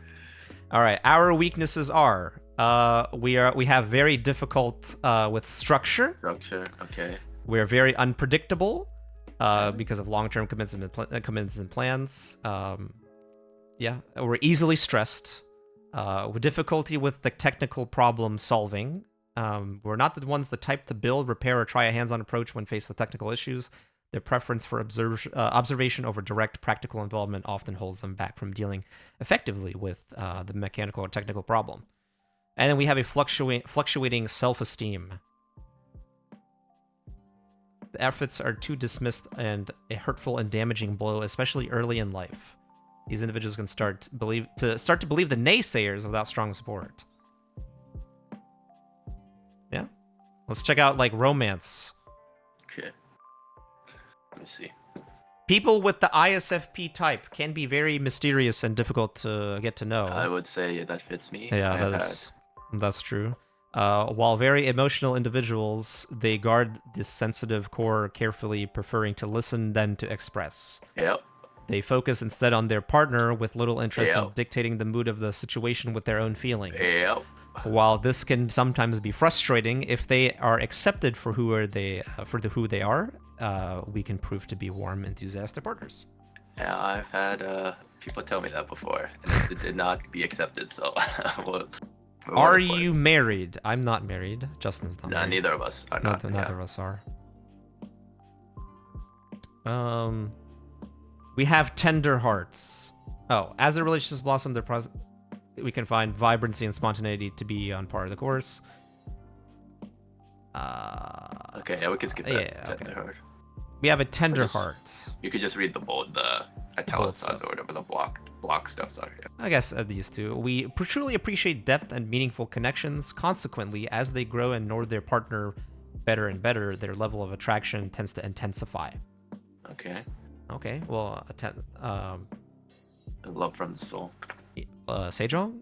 All right. Our weaknesses are we have very difficult with structure. Structure. Okay. We're very unpredictable because of long-term commitments and plans. Yeah, we're easily stressed. With difficulty with the technical problem solving. We're not the ones the type to build, repair, or try a hands-on approach when faced with technical issues. Their preference for observation over direct practical involvement often holds them back from dealing effectively with the mechanical or technical problem. And then we have a fluctuating self-esteem. The efforts are too dismissed and a hurtful and damaging blow, especially early in life. These individuals can start to believe the naysayers without strong support. Yeah. Let's check out like romance. Okay. Let me see. People with the ISFP type can be very mysterious and difficult to get to know. I would say that fits me. Yeah, that's true. While very emotional individuals, they guard this sensitive core carefully, preferring to listen than to express. Yep. They focus instead on their partner with little interest in Yep. dictating the mood of the situation with their own feelings. Yep. While this can sometimes be frustrating, if they are accepted for who they are, we can prove to be warm, enthusiastic partners. Yeah, I've had people tell me that before, and it did not be accepted. So, well, for what Are it's worth. you married? I'm not married. Justin's not No, married. neither of us are not. Neither of us are. We have tender hearts. Oh, as the relationships blossom, we can find vibrancy and spontaneity to be on par of the course. Okay, yeah, we can skip that. Yeah, that okay. hard. We have a tender Just- heart. You could just read the italicized stuff. or whatever the block stuff are. Yeah. I guess these two. We truly appreciate depth and meaningful connections. Consequently, as they grow and know their partner better and better, their level of attraction tends to intensify. Okay. Okay, well, Love from the soul. Sejong?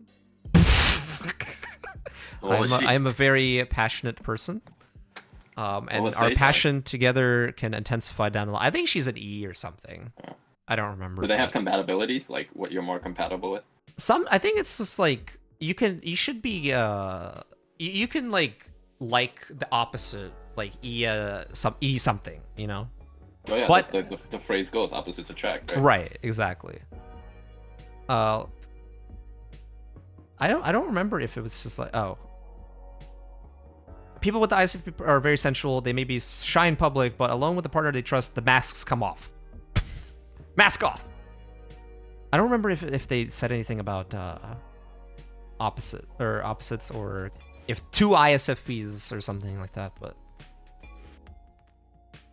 What was she? I'm a very passionate person. And was our Sejong? passion together can intensify down the line. I think she's an E or something. Oh. I don't remember. Do they have compatibilities? Like what you're more compatible with? I think it's just like you should be you can like the opposite, like E something, you know? Oh yeah, But- the phrase goes opposites attract, right? Right, exactly. I don't remember if it was just like, oh. People with the ISFP are very sensual. They may be shy in public, but alone with the partner they trust, the masks come off. Mask off. I don't remember if they said anything about opposites, or if two ISFPs or something like that, but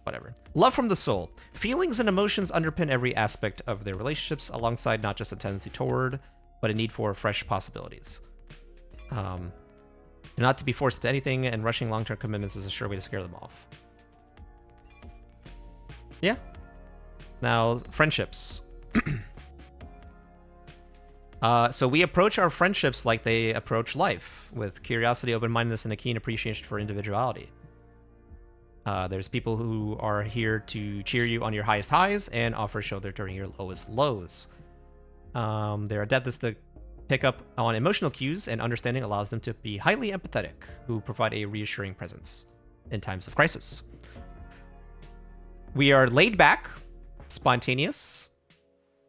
whatever. Love from the soul. Feelings and emotions underpin every aspect of their relationships, alongside not just a tendency toward, but a need for fresh possibilities. Not to be forced to anything, and rushing long-term commitments is a sure way to scare them off. Yeah. Now, friendships. So we approach our friendships like they approach life, with curiosity, open-mindedness, and a keen appreciation for individuality. There's people who are here to cheer you on your highest highs and offer shoulder during your lowest lows. They're adepts to pick up on emotional cues, and understanding allows them to be highly empathetic, who provide a reassuring presence in times of crisis. We are laid back, spontaneous.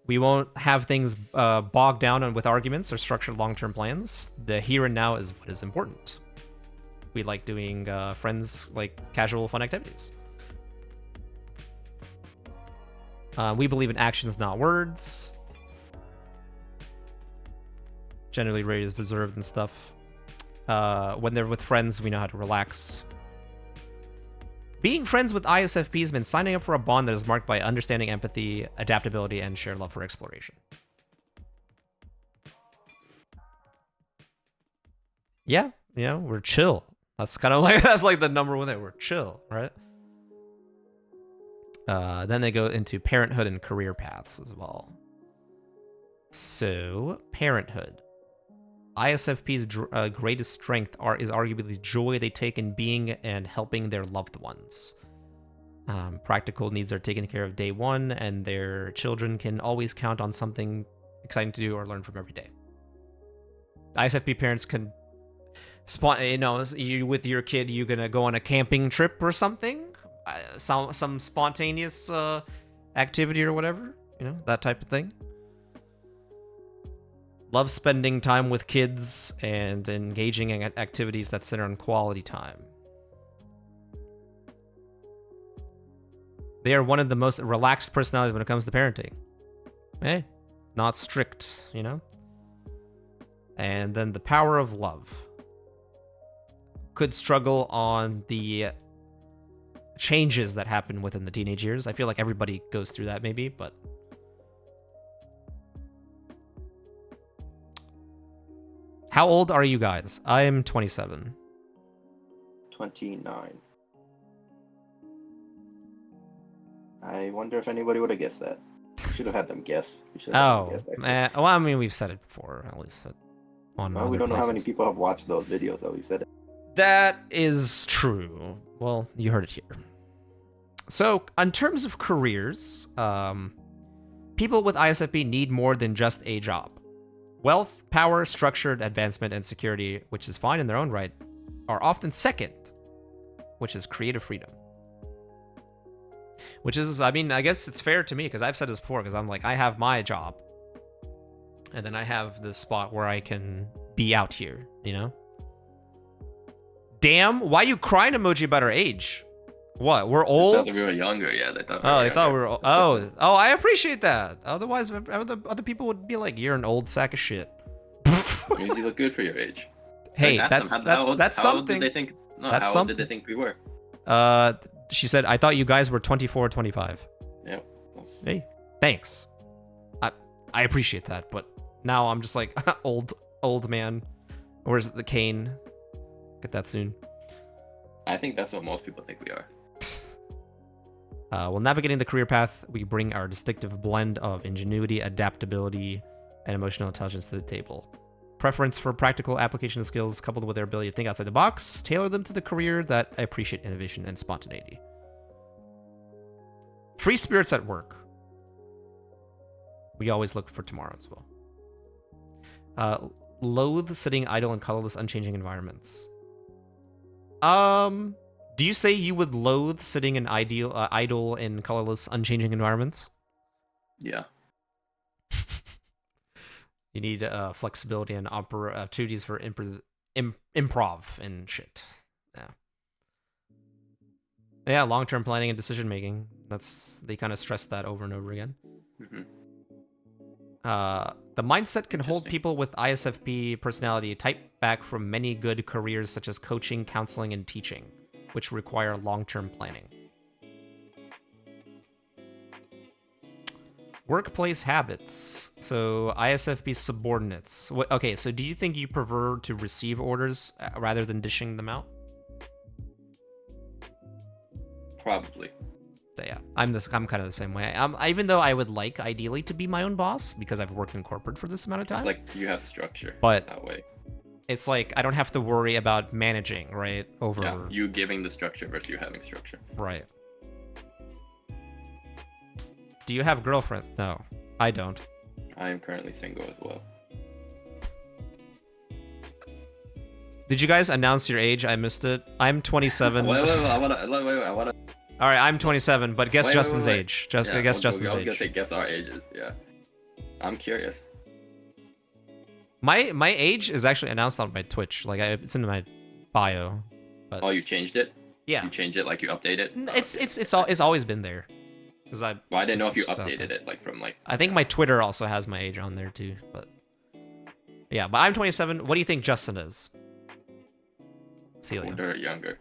We won't have things bogged down with arguments or structured long-term plans. The here and now is what is important. We like doing friends, like casual fun activities. We believe in actions, not words. Generally reserved and stuff. When they're with friends, we know how to relax. Being friends with ISFPs means signing up for a bond that is marked by understanding, empathy, adaptability, and shared love for exploration. Yeah, we're chill. That's kind of like that's like the number one thing. We're chill, right? Then they go into parenthood and career paths as well. So, parenthood. ISFP's greatest strength is arguably the joy they take in being and helping their loved ones. Practical needs are taken care of day one, and their children can always count on something exciting to do or learn from every day. ISFP parents can you with your kid, you gonna go on a camping trip or something, some spontaneous activity or whatever, that type of thing. Love spending time with kids and engaging in activities that center on quality time. They are one of the most relaxed personalities when it comes to parenting. Hey, not strict, And then the power of love. Could struggle on the changes that happen within the teenage years. I feel like everybody goes through that maybe, but... How old are you guys? I am 27. 29. I wonder if anybody would have guessed that. We should have had them guess. Well, I mean, we've said it before, at least on well, we don't know how many people have watched those videos that we've said it. That is true. Well, you heard it here. So, in terms of careers, people with ISFP need more than just a job. Wealth, power, structured advancement, and security, which is fine in their own right, are often second, which is creative freedom. Which is, I mean, I guess it's fair to me, because I've said this before, because I'm like, I have my job, and then I have this spot where I can be out here, Damn, why you crying emoji about our age? What, we're old? They thought we were younger, yeah. They thought we were old. Oh, I appreciate that. Otherwise, other people would be like, you're an old sack of shit. It means you look good for your age. Hey, that's something. How old did they think we were? She said, I thought you guys were 24 or 25. Yeah. Hey, thanks. I appreciate that, but now I'm just like, old man. Where's the cane? Get that soon. I think that's what most people think we are. While navigating the career path, we bring our distinctive blend of ingenuity, adaptability, and emotional intelligence to the table. Preference for practical application skills coupled with their ability to think outside the box, tailor them to the career that appreciate innovation and spontaneity. Free spirits at work. We always look for tomorrow as well. Loathe sitting idle in colorless, unchanging environments. Do you say you would loathe sitting in idle in colorless, unchanging environments? Yeah. You need flexibility and opportunities for improv and shit. Yeah. Yeah, long-term planning and decision-making. They kind of stress that over and over again. Mm-hmm. The mindset can hold people with ISFP personality type back from many good careers such as coaching, counseling, and teaching, which require long-term planning. Workplace habits. So ISFP subordinates. Okay, so do you think you prefer to receive orders rather than dishing them out? Probably. So yeah, I'm kind of the same way. Even though I would like ideally to be my own boss because I've worked in corporate for this amount of time. It's like you have structure, but that way. It's like I don't have to worry about managing, right? Over you giving the structure versus you having structure. Right. Do you have girlfriends? No, I don't. I am currently single as well. Did you guys announce your age? I missed it. I'm 27. wait, I wanna. All right, I'm 27, but guess Justin's age. Guess Justin's age. I was gonna say guess our ages. Yeah. I'm curious. My age is actually announced on my Twitch. Like it's in my bio. But... Oh, you changed it? Yeah. You changed it like you updated? It's always been there. Well, I didn't know if you updated it like from like. I think my Twitter also has my age on there too, but yeah. But I'm 27. What do you think Justin is? Celia. Older or younger?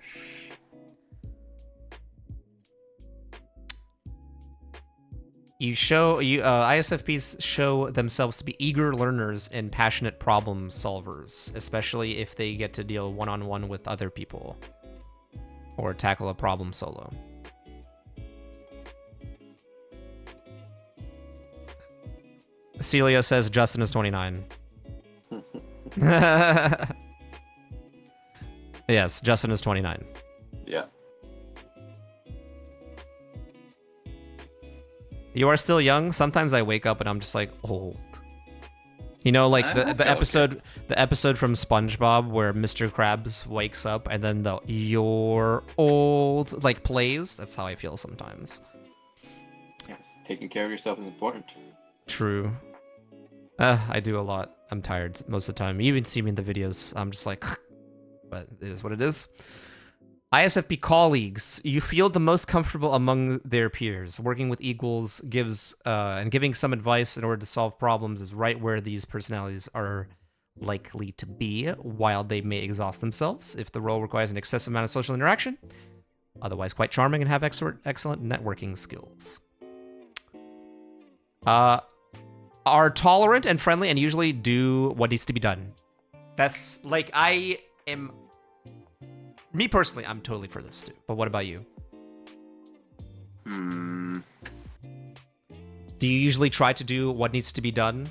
ISFPs show themselves to be eager learners and passionate problem solvers, especially if they get to deal one-on-one with other people or tackle a problem solo. Celia says Justin is 29. Yes, Justin is 29. Yeah. You are still young. Sometimes I wake up and I'm just like old. You know, like the episode from SpongeBob where Mr. Krabs wakes up and then the "you're old" like plays. That's how I feel sometimes. Yes, taking care of yourself is important. True. I do a lot. I'm tired most of the time. You even see me in the videos. I'm just like, but it is what it is. ISFP colleagues, you feel the most comfortable among their peers. Working with equals gives and giving some advice in order to solve problems is right where these personalities are likely to be, while they may exhaust themselves if the role requires an excessive amount of social interaction. Otherwise quite charming and have excellent networking skills. Are tolerant and friendly and usually do what needs to be done. That's like, me personally, I'm totally for this too. But what about you? Do you usually try to do what needs to be done?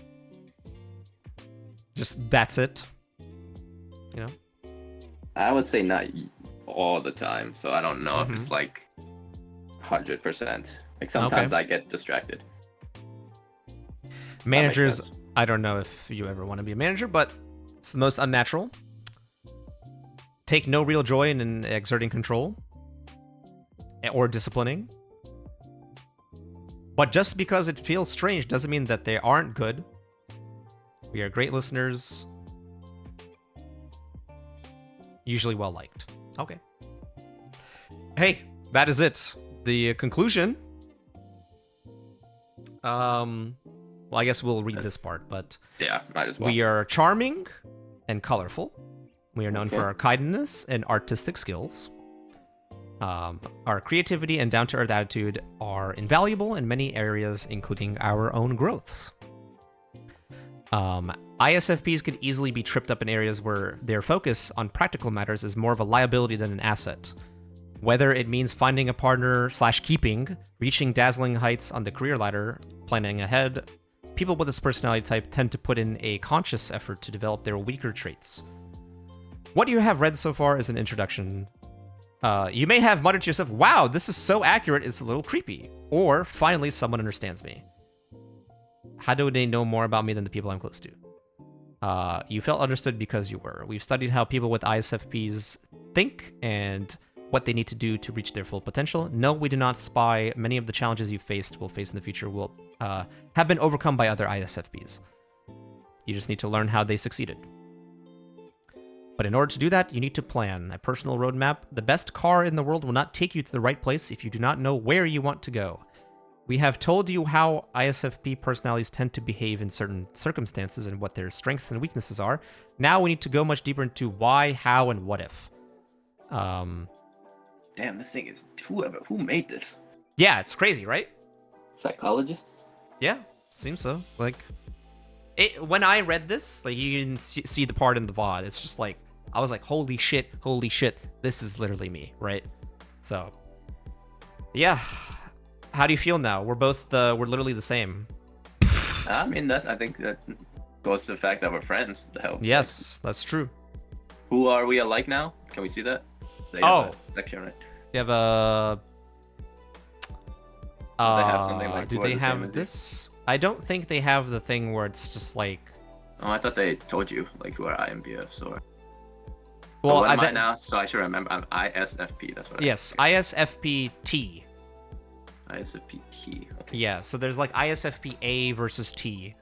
Just that's it? You know? I would say not all the time, so I don't know if it's like 100%. Like sometimes I get distracted. Managers, I don't know if you ever want to be a manager, but it's the most unnatural. Take no real joy in exerting control or disciplining. But just because it feels strange doesn't mean that they aren't good. We are great listeners. Usually well liked. Okay. Hey, that is it. The conclusion. Well, I guess we'll read this part, but yeah, might as well. We are charming and colorful. We are known for our kindness and artistic skills. Our creativity and down-to-earth attitude are invaluable in many areas, including our own growths. ISFPs could easily be tripped up in areas where their focus on practical matters is more of a liability than an asset. Whether it means finding a partner / keeping, reaching dazzling heights on the career ladder, planning ahead, people with this personality type tend to put in a conscious effort to develop their weaker traits. What you have read so far is an introduction. You may have muttered to yourself, wow, this is so accurate, it's a little creepy. Or, finally, someone understands me. How do they know more about me than the people I'm close to? You felt understood because you were. We've studied how people with ISFPs think and what they need to do to reach their full potential. No, we do not spy. Many of the challenges you will face in the future will have been overcome by other ISFPs. You just need to learn how they succeeded. But in order to do that, you need to plan a personal roadmap. The best car in the world will not take you to the right place if you do not know where you want to go. We have told you how ISFP personalities tend to behave in certain circumstances and what their strengths and weaknesses are. Now we need to go much deeper into why, how, and what if. Damn, this thing is who made this? Yeah, it's crazy, right? Psychologists? Yeah, seems so. Like, when I read this, like you can see the part in the VOD. It's just like I was like, holy shit, this is literally me, right? So, yeah. How do you feel now? We're literally the same. I mean, I think that goes to the fact that we're friends. Yes, that's true. Who are we alike now? Can we see that? They have a section, right? You have a. They have something like, do they have this? I don't think they have the thing where it's just like. Oh, I thought they told you like who are IMBFs or. Well, so what am I now? So I should remember. I'm ISFP. That's what. Yes, ISFP-T. ISFP-T. Okay. Yeah, so there's like ISFP-A versus T.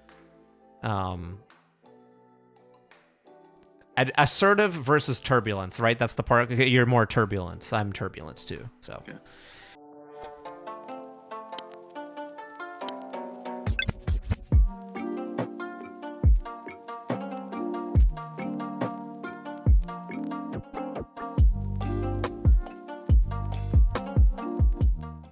Assertive versus turbulent, right? That's the part. You're more turbulent. I'm turbulent too. So. Okay.